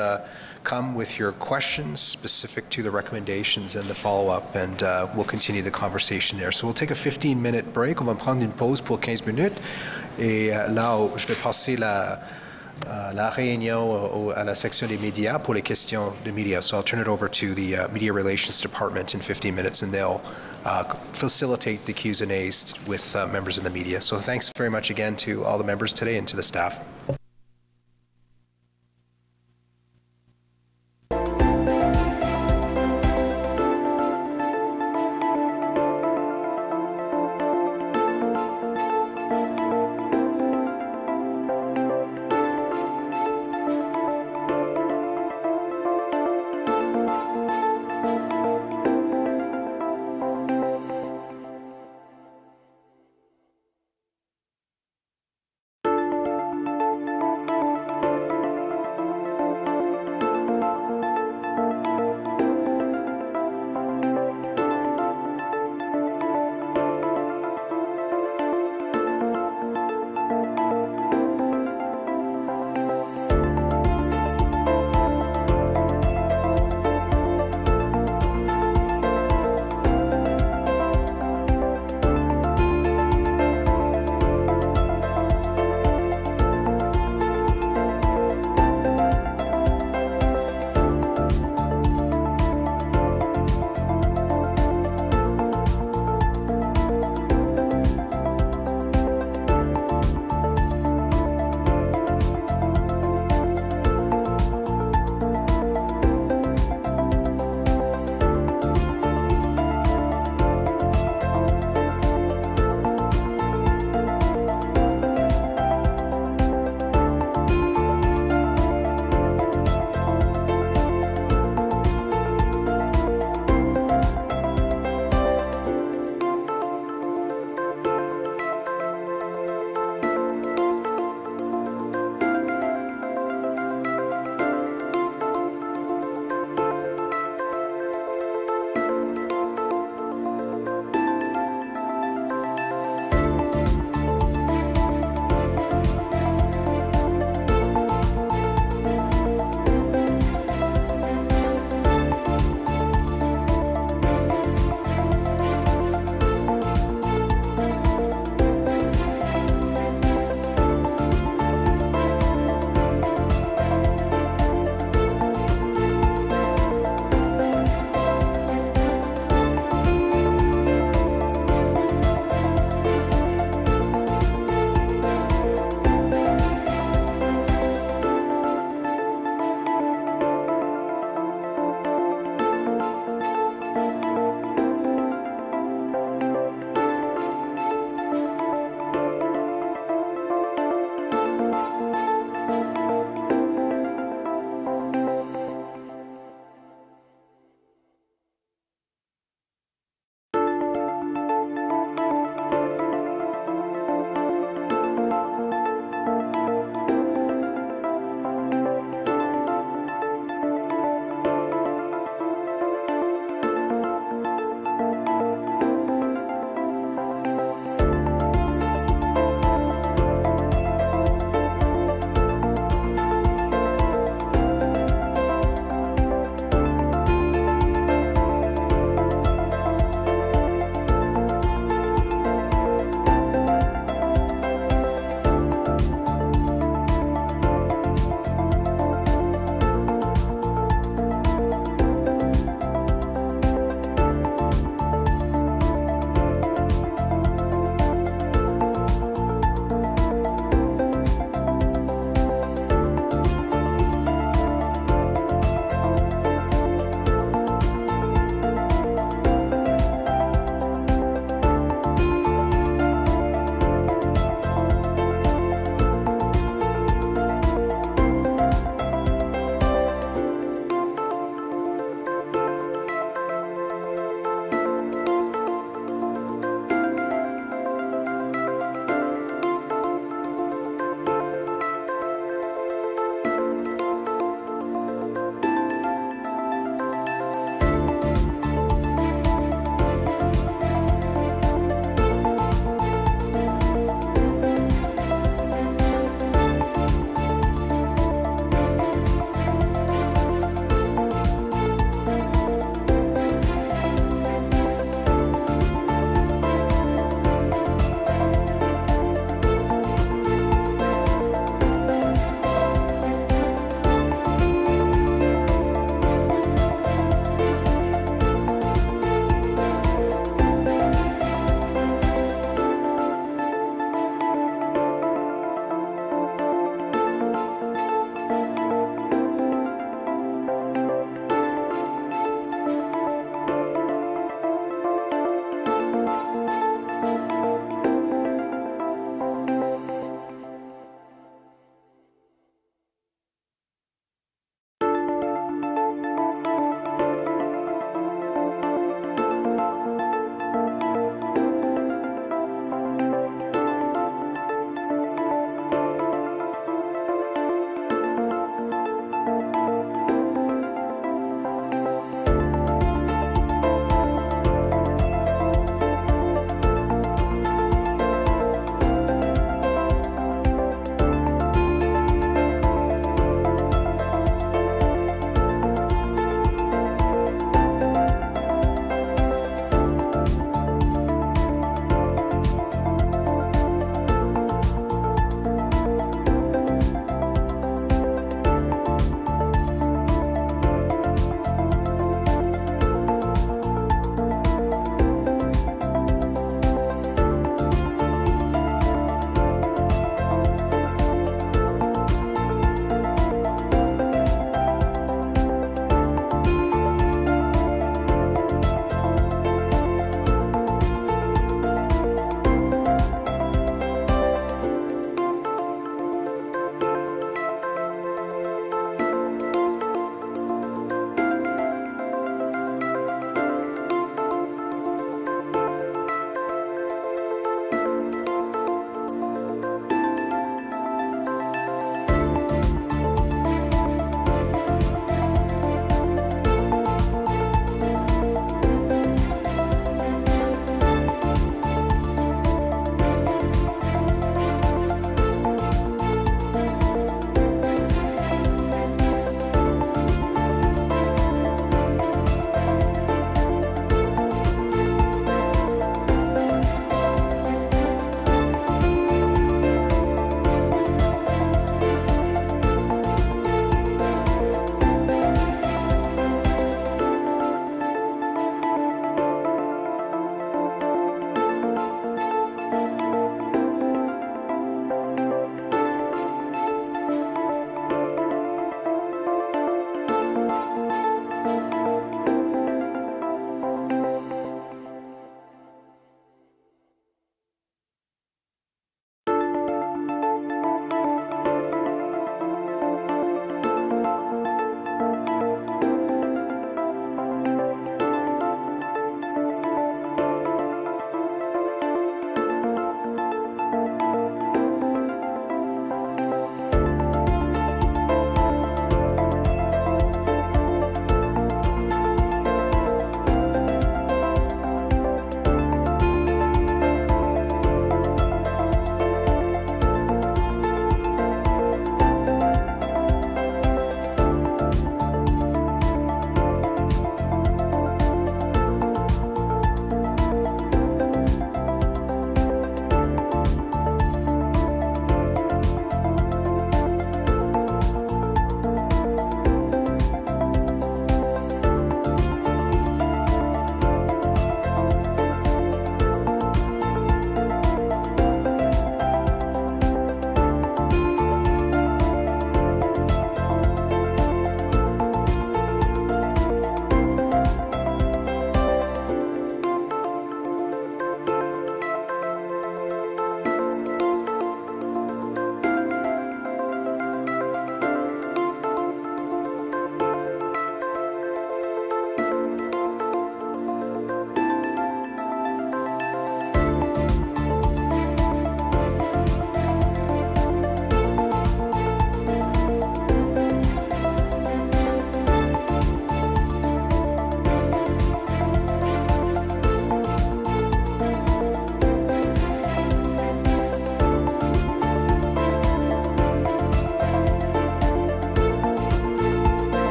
come with your questions specific to the recommendations and the follow-up, and we'll continue the conversation there. So we'll take a 15-minute break. On va prendre une pause pour 15 minutes. Et là, je vais passer la réunion à la section des médias pour les questions de médias. So I'll turn it over to the Media Relations Department in 15 minutes, and they'll facilitate the Q's and A's with members of the media. So thanks very much again to all the members today and to the staff.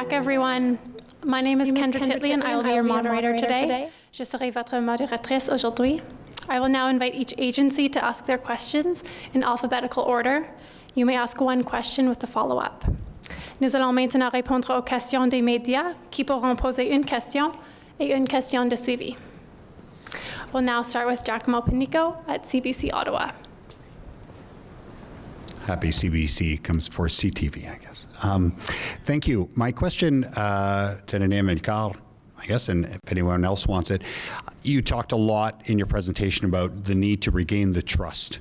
back, everyone. My name is Kendra Titley, and I will be your moderator today. Je serai votre modératrice aujourd'hui. I will now invite each agency to ask their questions in alphabetical order. You may ask one question with a follow-up. Nous allons maintenant répondre aux questions des médias qui pourront poser une question et une question de suivi. We'll now start with Giacomo Panico at CBC Ottawa. Happy CBC comes before CTV, I guess. Thank you. My question to René Melchior, I guess, and if anyone else wants it, you talked a lot in your presentation about the need to regain the trust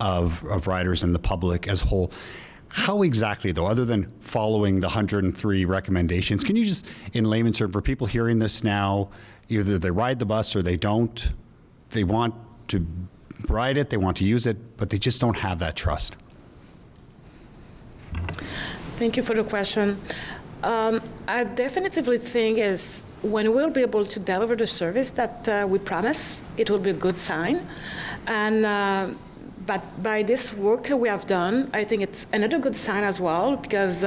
of riders and the public as a whole. How exactly, though, other than following the 103 recommendations, can you just, in layman's terms, for people hearing this now, either they ride the bus or they don't, they want to ride it, they want to use it, but they just don't have that trust? Thank you for the question. I definitively think is when we'll be able to deliver the service that we promise, it will be a good sign. And but by this work we have done, I think it's another good sign as well, because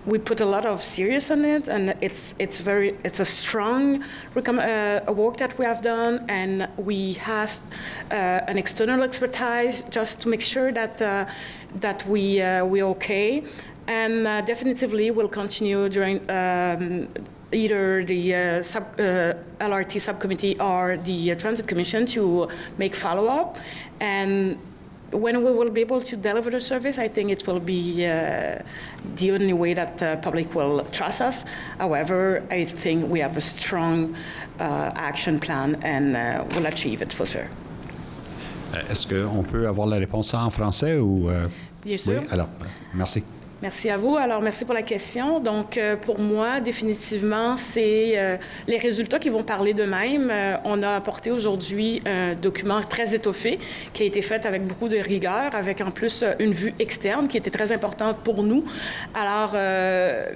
we put a lot of serious on it, and it's a strong work that we have done, and we have an external expertise just to make sure that we're okay. And definitively we'll continue during either the LRT subcommittee or the Transit Commission to make follow-up. And when we will be able to deliver the service, I think it will be the only way that the public will trust us. However, I think we have a strong action plan, and we'll achieve it for sure. Est-ce qu'on peut avoir la réponse en français ou Bien sûr. Oui, alors, merci. Merci à vous. Alors, merci pour la question. Donc, pour moi, définitivement, c'est les résultats qui vont parler d'eux-mêmes. On a apporté aujourd'hui un document très étoffé qui a été fait avec beaucoup de rigueur, avec en plus une vue externe qui était très importante pour nous. Alors,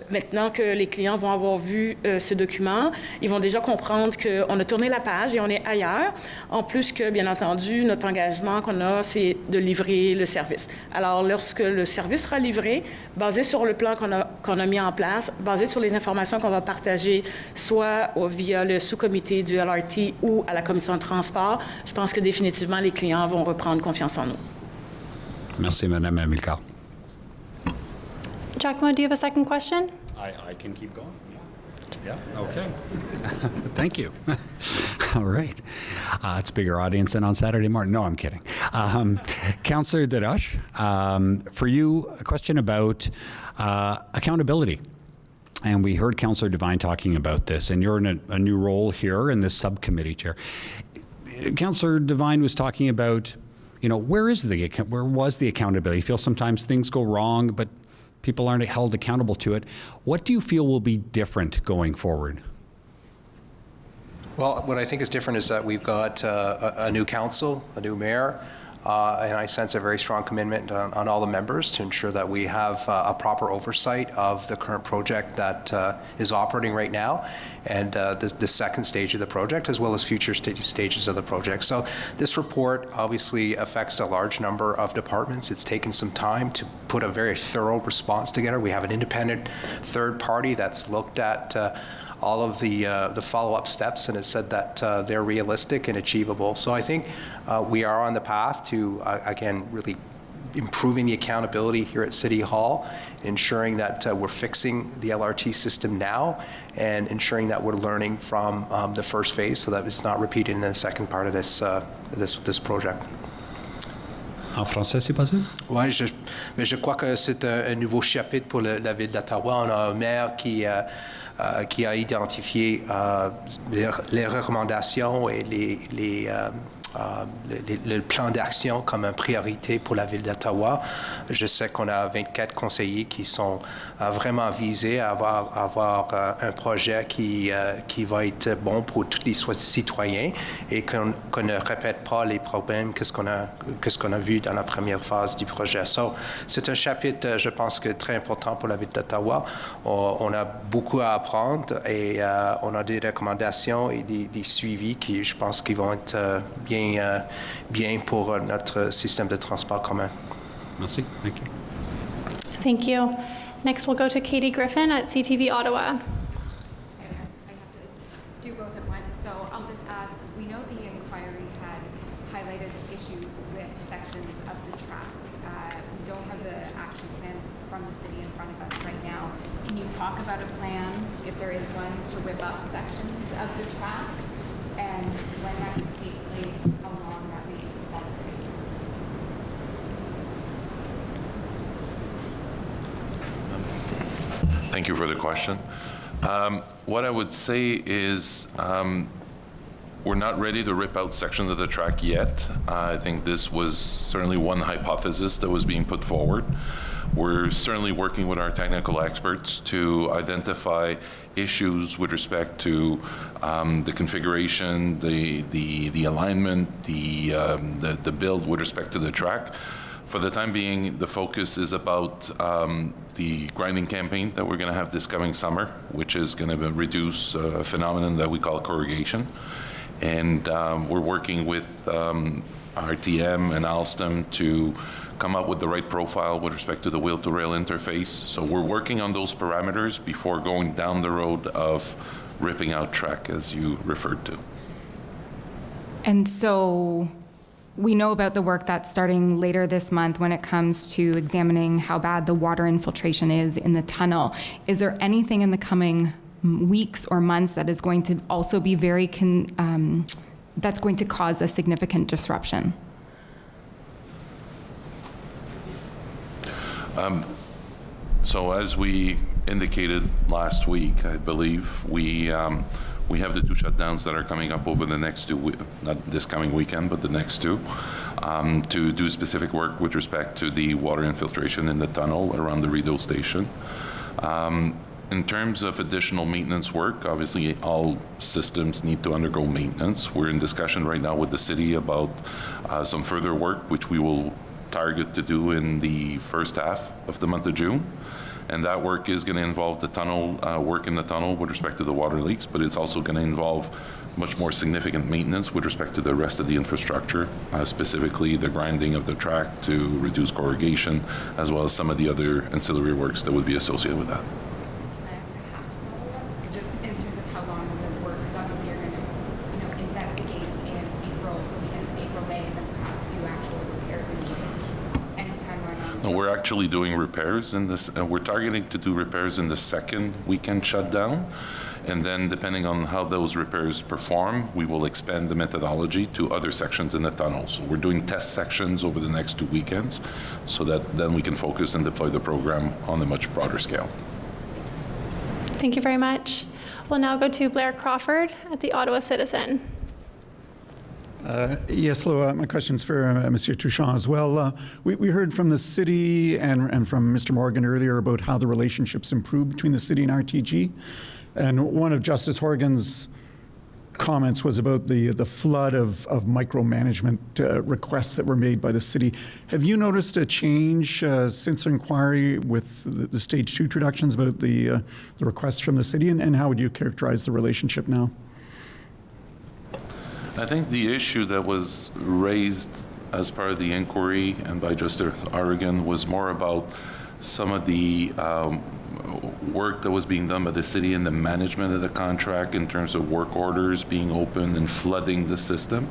maintenant que les clients vont avoir vu ce document, ils vont déjà comprendre qu'on a tourné la page et on est ailleurs. En plus que, bien entendu, notre engagement qu'on a, c'est de livrer le service. Alors, lorsque le service sera livré, basé sur le plan qu'on a mis en place, basé sur les informations qu'on va partager, soit via le sous-comité du LRT ou à la commission de transport, je pense que définitivement les clients vont reprendre confiance en nous. Merci, Madame Melchior. Giacomo, do you have a second question? I can keep going. Yeah, okay. Thank you. All right. It's a bigger audience than on Saturday morning. No, I'm kidding. Councillor Darash, for you, a question about accountability. And we heard Councillor Devine talking about this, and you're in a new role here in this subcommittee chair. Councillor Devine was talking about, where was the accountability? You feel sometimes things go wrong, but people aren't held accountable to it. What do you feel will be different going forward? Well, what I think is different is that we've got a new council, a new mayor, and I sense a very strong commitment on all the members to ensure that we have a proper oversight of the current project that is operating right now, and the second stage of the project, as well as future stages of the project. So this report obviously affects a large number of departments. It's taken some time to put a very thorough response together. We have an independent third party that's looked at all of the follow-up steps and has said that they're realistic and achievable. So I think we are on the path to, again, really improving the accountability here at City Hall, ensuring that we're fixing the LRT system now, and ensuring that we're learning from the first phase so that it's not repeated in the second part of this project. En français, c'est possible? Oui, je crois que c'est un nouveau chapitre pour la ville d'Ottawa. On a un maire qui a identifié les recommandations et le plan d'action comme une priorité pour la ville d'Ottawa. Je sais qu'on a 24 conseillers qui sont vraiment visés à avoir un projet qui va être bon pour tous les citoyens et qu'on ne répète pas les problèmes que ce qu'on a vu dans la première phase du projet. So, c'est un chapitre, je pense, que très important pour la ville d'Ottawa. On a beaucoup à apprendre et on a des recommandations et des suivis qui, je pense, qui vont être bien pour notre système de transport commun. Merci. Thank you. Thank you. Next, we'll go to Katie Griffin at CTV Ottawa. Do both at once. So I'll just ask, we know the inquiry had highlighted issues with sections of the track. We don't have the action plan from the city in front of us right now. Can you talk about a plan, if there is one, to rip up sections of the track and when that would take place, how long that would take? Thank you for the question. What I would say is we're not ready to rip out sections of the track yet. I think this was certainly one hypothesis that was being put forward. We're certainly working with our technical experts to identify issues with respect to the configuration, the alignment, the build with respect to the track. For the time being, the focus is about the grinding campaign that we're going to have this coming summer, which is going to reduce a phenomenon that we call corrugation. And we're working with RTM and Alstom to come up with the right profile with respect to the wheel-to-rail interface. So we're working on those parameters before going down the road of ripping out track, as you referred to. And so we know about the work that's starting later this month when it comes to examining how bad the water infiltration is in the tunnel. Is there anything in the coming weeks or months that is going to also be that's going to cause a significant disruption? So as we indicated last week, I believe, we have the 2 shutdowns that are coming up over the next 2, not this coming weekend, but the next 2, to do specific work with respect to the water infiltration in the tunnel around the Rideau station. In terms of additional maintenance work, obviously all systems need to undergo maintenance. We're in discussion right now with the city about some further work, which we will target to do in the first half of the month of June. And that work is going to involve the tunnel, work in the tunnel with respect to the water leaks, but it's also going to involve much more significant maintenance with respect to the rest of the infrastructure, specifically the grinding of the track to reduce corrugation, as well as some of the other ancillary works that would be associated with that. Just in terms of how long the work, because obviously you're going to, investigate in April, April, May, and then perhaps do actual repairs in June. Any timeline on that? No, we're actually doing repairs in this, we're targeting to do repairs in the second weekend shutdown. And then depending on how those repairs perform, we will expand the methodology to other sections in the tunnel. So we're doing test sections over the next 2 weekends so that then we can focus and deploy the program on a much broader scale. Thank you very much. We'll now go to Blair Crawford at the Ottawa Citizen. Yes, hello. My question's for Monsieur Touchon as well. We heard from the city and from Mr. Morgan earlier about how the relationships improved between the city and RTG. And one of Justice Horgan's comments was about the flood of micromanagement requests that were made by the city. Have you noticed a change since inquiry with the stage 2 introductions about the requests from the city, and how would you characterize the relationship now? I think the issue that was raised as part of the inquiry and by Justice Horgan was more about some of the work that was being done by the city and the management of the contract in terms of work orders being open and flooding the system.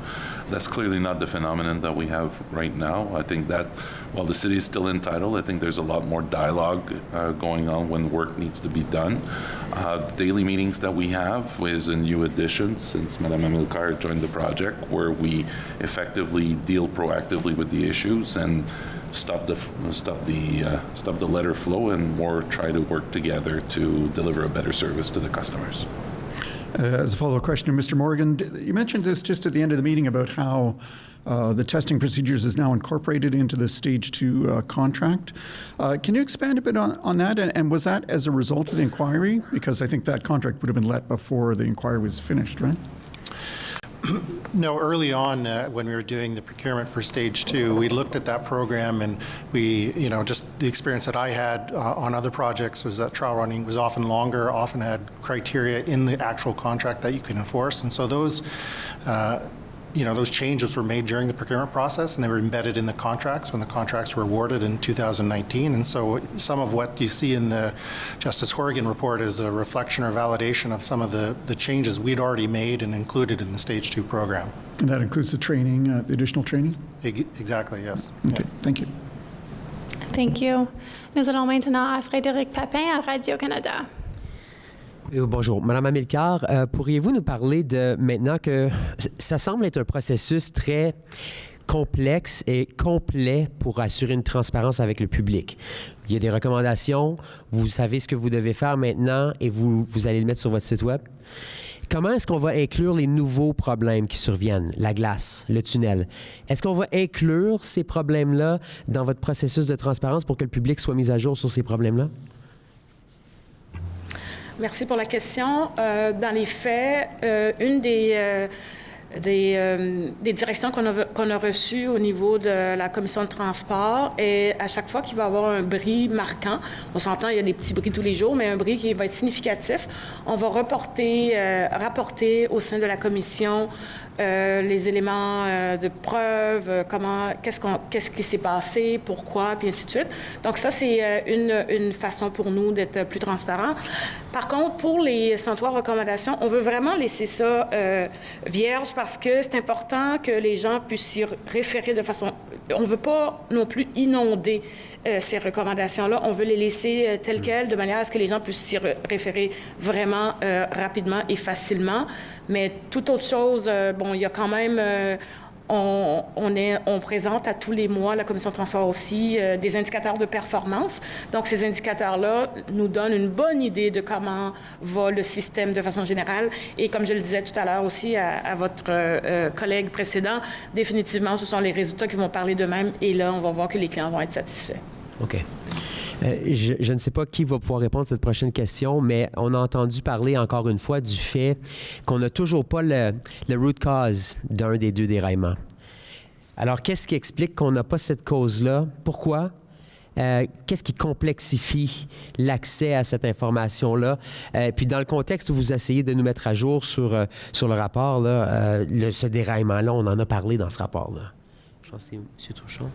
That's clearly not the phenomenon that we have right now. I think that while the city is still entitled, I think there's a lot more dialogue going on when work needs to be done. Daily meetings that we have is a new addition since Madame Amilcar joined the project, where we effectively deal proactively with the issues and stop the letter flow and more try to work together to deliver a better service to the customers. As a follow-up question, Mr. Morgan, you mentioned this just at the end of the meeting about how the testing procedures is now incorporated into the Stage 2 contract. Can you expand a bit on that? And was that as a result of the inquiry? Because I think that contract would have been let before the inquiry was finished, right? No, early on when we were doing the procurement for Stage 2, we looked at that program, and we, just the experience that I had on other projects was that trial running was often longer, often had criteria in the actual contract that you can enforce. And so those those changes were made during the procurement process, and they were embedded in the contracts when the contracts were awarded in 2019. And so some of what you see in the Justice Horgan report is a reflection or validation of some of the changes we'd already made and included in the Stage 2 program. And that includes the training, the additional training? Exactly, yes. Okay, thank you. Thank you. Nous allons maintenant à Frédéric Papin à Radio-Canada. Bonjour. Madame Amilcar, pourriez-vous nous parler de, maintenant que ça semble être un processus très complexe et complet pour assurer une transparence avec le public. Il y a des recommandations, vous savez ce que vous devez faire maintenant et vous allez le mettre sur votre site web. Comment est-ce qu'on va inclure les nouveaux problèmes qui surviennent, la glace, le tunnel? Est-ce qu'on va inclure ces problèmes-là dans votre processus de transparence pour que le public soit mis à jour sur ces problèmes-là? Merci pour la question. Dans les faits, une des directions qu'on a reçues au niveau de la commission de transport est à chaque fois qu'il va y avoir un bris marquant, on s'entend, il y a des petits bris tous les jours, mais un bris qui va être significatif, on va rapporter au sein de la commission les éléments de preuve, qu'est-ce qui s'est passé, pourquoi, puis ainsi de suite. Donc ça, c'est une façon pour nous d'être plus transparent. Par contre, pour les 103 recommandations, on veut vraiment laisser ça vierge parce que c'est important que les gens puissent s'y référer de façon... On ne veut pas non plus inonder ces recommandations-là. On veut les laisser telles quelles, de manière à ce que les gens puissent s'y référer vraiment rapidement et facilement. Mais toute autre chose, il y a quand même... On présente à tous les mois, la Commission de transport aussi, des indicateurs de performance. Donc, ces indicateurs-là nous donnent une bonne idée de comment va le système de façon générale. Et comme je le disais tout à l'heure aussi à votre collègue précédent, définitivement, ce sont les résultats qui vont parler d'eux-mêmes. Et là, on va voir que les clients vont être satisfaits. OK. Je ne sais pas qui va pouvoir répondre à cette prochaine question, mais on a entendu parler encore une fois du fait qu'on n'a toujours pas le root cause d'un des deux déraillements. Alors, qu'est-ce qui explique qu'on n'a pas cette cause-là? Pourquoi? Qu'est-ce qui complexifie l'accès à cette information-là? Puis dans le contexte où vous essayez de nous mettre à jour sur le rapport, là, ce déraillement-là, on en a parlé dans ce rapport-là. Je pense que c'est M. Truchon.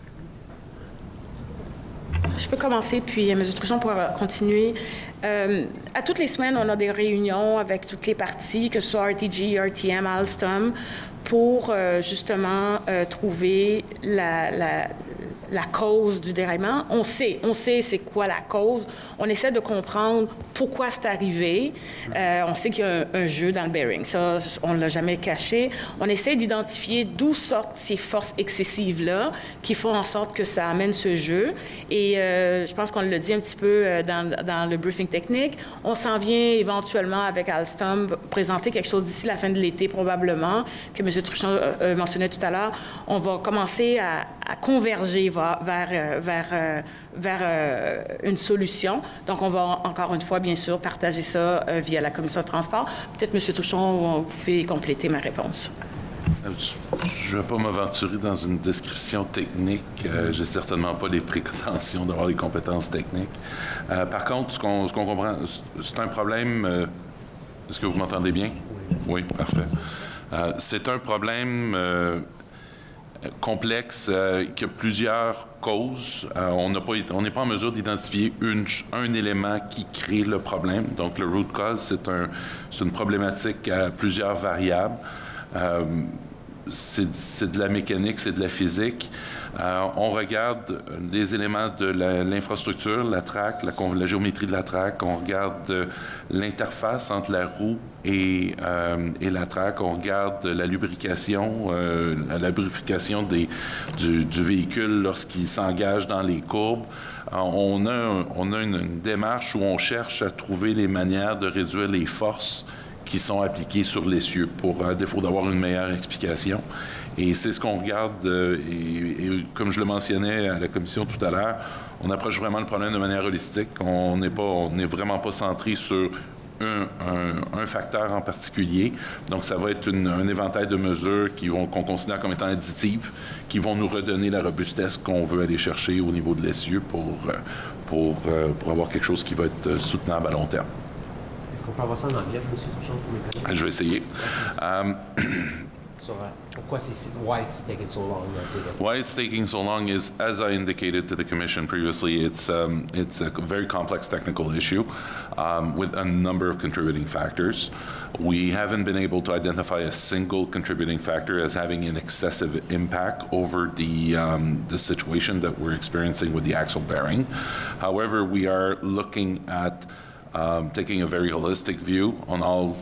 Je peux commencer, puis M. Truchon pourra continuer. À toutes les semaines, on a des réunions avec toutes les parties, que ce soit RTG, RTM, Alstom, pour justement trouver la cause du déraillement. On sait c'est quoi la cause. On essaie de comprendre pourquoi c'est arrivé. On sait qu'il y a un jeu dans le bearing. Ça, on ne l'a jamais caché. On essaie d'identifier d'où sortent ces forces excessives-là qui font en sorte que ça amène ce jeu. Et je pense qu'on l'a dit un petit peu dans le briefing technique. On s'en vient éventuellement avec Alstom présenter quelque chose d'ici la fin de l'été probablement, que M. Truchon mentionnait tout à l'heure. On va commencer à converger vers une solution. Donc, on va encore une fois, bien sûr, partager ça via la commission de transport. Peut-être, M. Truchon, vous pouvez compléter ma réponse. Je ne vais pas m'aventurer dans une description technique. Je n'ai certainement pas les prétentions d'avoir les compétences techniques. Par contre, ce qu'on comprend, c'est un problème... Est-ce que vous m'entendez bien? Oui, parfait. C'est un problème complexe qui a plusieurs causes. On n'est pas en mesure d'identifier un élément qui crée le problème. Donc, le root cause, c'est une problématique à plusieurs variables. C'est de la mécanique, c'est de la physique. On regarde des éléments de l'infrastructure, la track, la géométrie de la track. On regarde l'interface entre la roue et la track. On regarde la lubrification du véhicule lorsqu'il s'engage dans les courbes. On a une démarche où on cherche à trouver les manières de réduire les forces qui sont appliquées sur l'essieu pour, à défaut d'avoir une meilleure explication. Et c'est ce qu'on regarde, et comme je le mentionnais à la commission tout à l'heure, on approche vraiment le problème de manière holistique. On n'est vraiment pas centré sur un facteur en particulier. Donc, ça va être un éventail de mesures qu'on considère comme étant additives, qui vont nous redonner la robustesse qu'on veut aller chercher au niveau de l'essieu pour avoir quelque chose qui va être soutenable à long terme. Est-ce qu'on peut avoir ça en anglais, M. Truchon, pour mes collègues? Je vais essayer. sur pourquoi why it's taking so long to get. Why it's taking so long is, as I indicated to the Commission previously, it's a very complex technical issue with a number of contributing factors. We haven't been able to identify a single contributing factor as having an excessive impact over the situation that we're experiencing with the axle bearing. However, we are looking at taking a very holistic view on all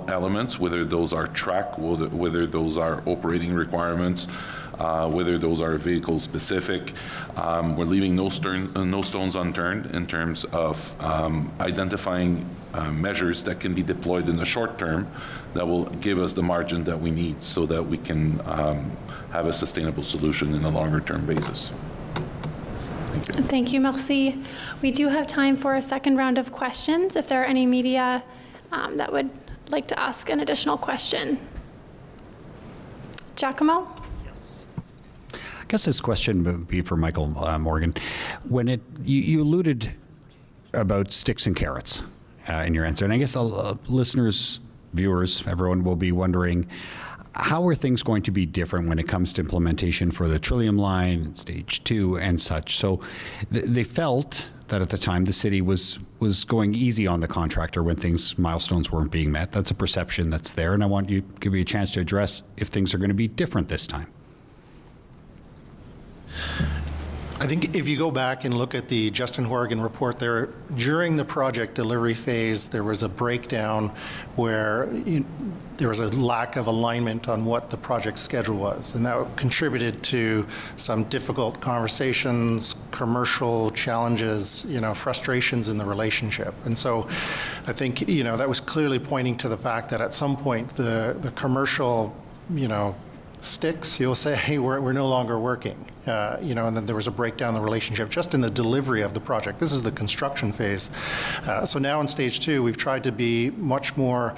elements, whether those are track, whether those are operating requirements, whether those are vehicle specific. We're leaving no stones unturned in terms of identifying measures that can be deployed in the short term that will give us the margin that we need so that we can have a sustainable solution in a longer term basis. Thank you, merci. We do have time for a second round of questions if there are any media that would like to ask an additional question. Giacomo? I guess this question would be for Michael Morgan. When you alluded about sticks and carrots in your answer, and I guess listeners, viewers, everyone will be wondering, how are things going to be different when it comes to implementation for the Trillium line, Stage 2, and such? So they felt that at the time the city was going easy on the contractor when milestones weren't being met. That's a perception that's there, and I want you to give you a chance to address if things are going to be different this time. I think if you go back and look at the Justin Horgan report there, during the project delivery phase, there was a breakdown where there was a lack of alignment on what the project schedule was. And that contributed to some difficult conversations, commercial challenges, frustrations in the relationship. And so I think, that was clearly pointing to the fact that at some point the commercial, sticks, you'll say, hey, we're no longer working. And then there was a breakdown in the relationship just in the delivery of the project. This is the construction phase. So now in Stage 2, we've tried to be much more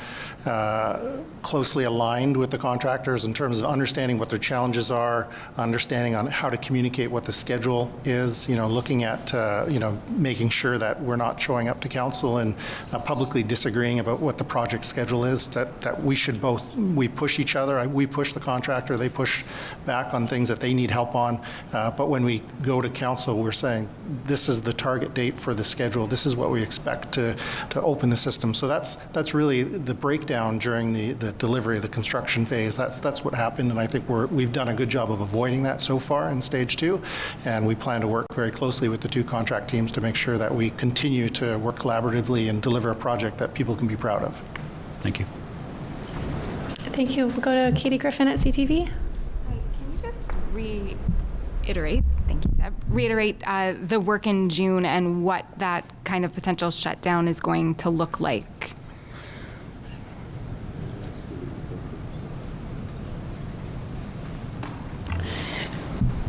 closely aligned with the contractors in terms of understanding what their challenges are, understanding on how to communicate what the schedule is, looking at, making sure that we're not showing up to council and publicly disagreeing about what the project schedule is, that we push each other. We push the contractor, they push back on things that they need help on. But when we go to council, we're saying, this is the target date for the schedule. This is what we expect to open the system. So that's really the breakdown during the delivery of the construction phase. That's what happened, and I think we've done a good job of avoiding that so far in Stage 2, and we plan to work very closely with the two contract teams to make sure that we continue to work collaboratively and deliver a project that people can be proud of. Thank you. Thank you. We'll go to Katie Griffin at CTV. Can you just reiterate, thank you, Seb, reiterate the work in June and what that kind of potential shutdown is going to look like?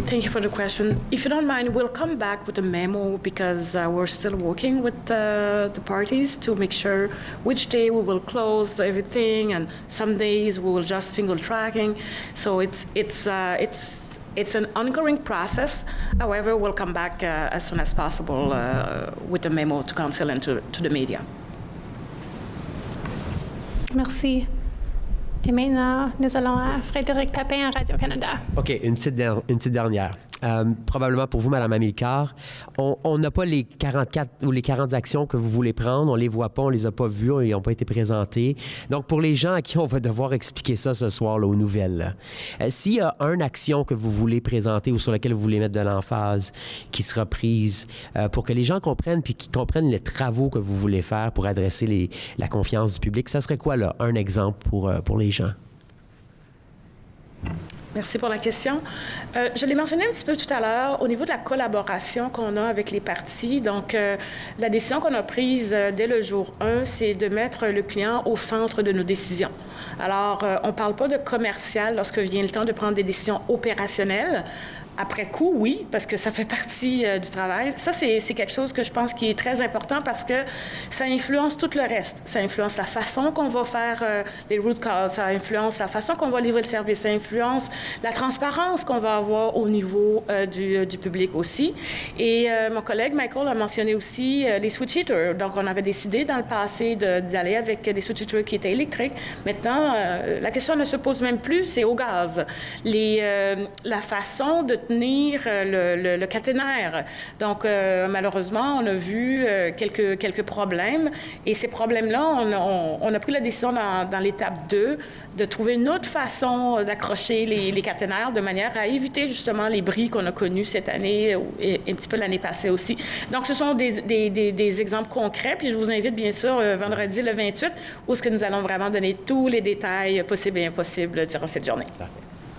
Thank you for the question. If you don't mind, we'll come back with a memo because we're still working with the parties to make sure which day we will close everything, and some days we will just single tracking. So it's an ongoing process. However, we'll come back as soon as possible with a memo to council and to the media. Merci. Et maintenant, nous allons à Frédéric Papin à Radio-Canada. OK, une petite dernière. Probablement pour vous, Mme Amilcar, on n'a pas les 44 ou les 40 actions que vous voulez prendre, on ne les voit pas, on ne les a pas vues, ils n'ont pas été présentés. Donc, pour les gens à qui on va devoir expliquer ça ce soir là, aux nouvelles, s'il y a une action que vous voulez présenter ou sur laquelle vous voulez mettre de l'emphase qui sera prise pour que les gens comprennent puis qu'ils comprennent les travaux que vous voulez faire pour adresser la confiance du public, ça serait quoi, là, un exemple pour les gens? Merci pour la question. Je l'ai mentionné un petit peu tout à l'heure au niveau de la collaboration qu'on a avec les parties. Donc, la décision qu'on a prise dès le jour 1, c'est de mettre le client au centre de nos décisions. Alors, on ne parle pas de commercial lorsque vient le temps de prendre des décisions opérationnelles. Après coup, oui, parce que ça fait partie du travail. Ça, c'est quelque chose que je pense qui est très important parce que ça influence tout le reste. Ça influence la façon qu'on va faire les root calls, ça influence la façon qu'on va livrer le service, ça influence la transparence qu'on va avoir au niveau du public aussi. Et mon collègue Michael a mentionné aussi les switch heaters. Donc, on avait décidé dans le passé d'aller avec des switch heaters qui étaient électriques. Maintenant, la question ne se pose même plus, c'est au gaz. La façon de tenir le caténaire. Donc, malheureusement, on a vu quelques problèmes. Et ces problèmes-là, on a pris la décision dans l'étape 2 de trouver une autre façon d'accrocher les caténaires de manière à éviter justement les bris qu'on a connus cette année et un petit peu l'année passée aussi. Donc, ce sont des exemples concrets. Puis, je vous invite, bien sûr, vendredi le 28, où est-ce que nous allons vraiment donner tous les détails possibles et impossibles durant cette journée.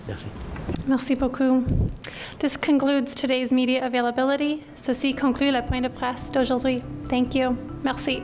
Merci. Merci beaucoup. This concludes today's media availability. Ceci conclut le point de presse d'aujourd'hui. Thank you. Merci.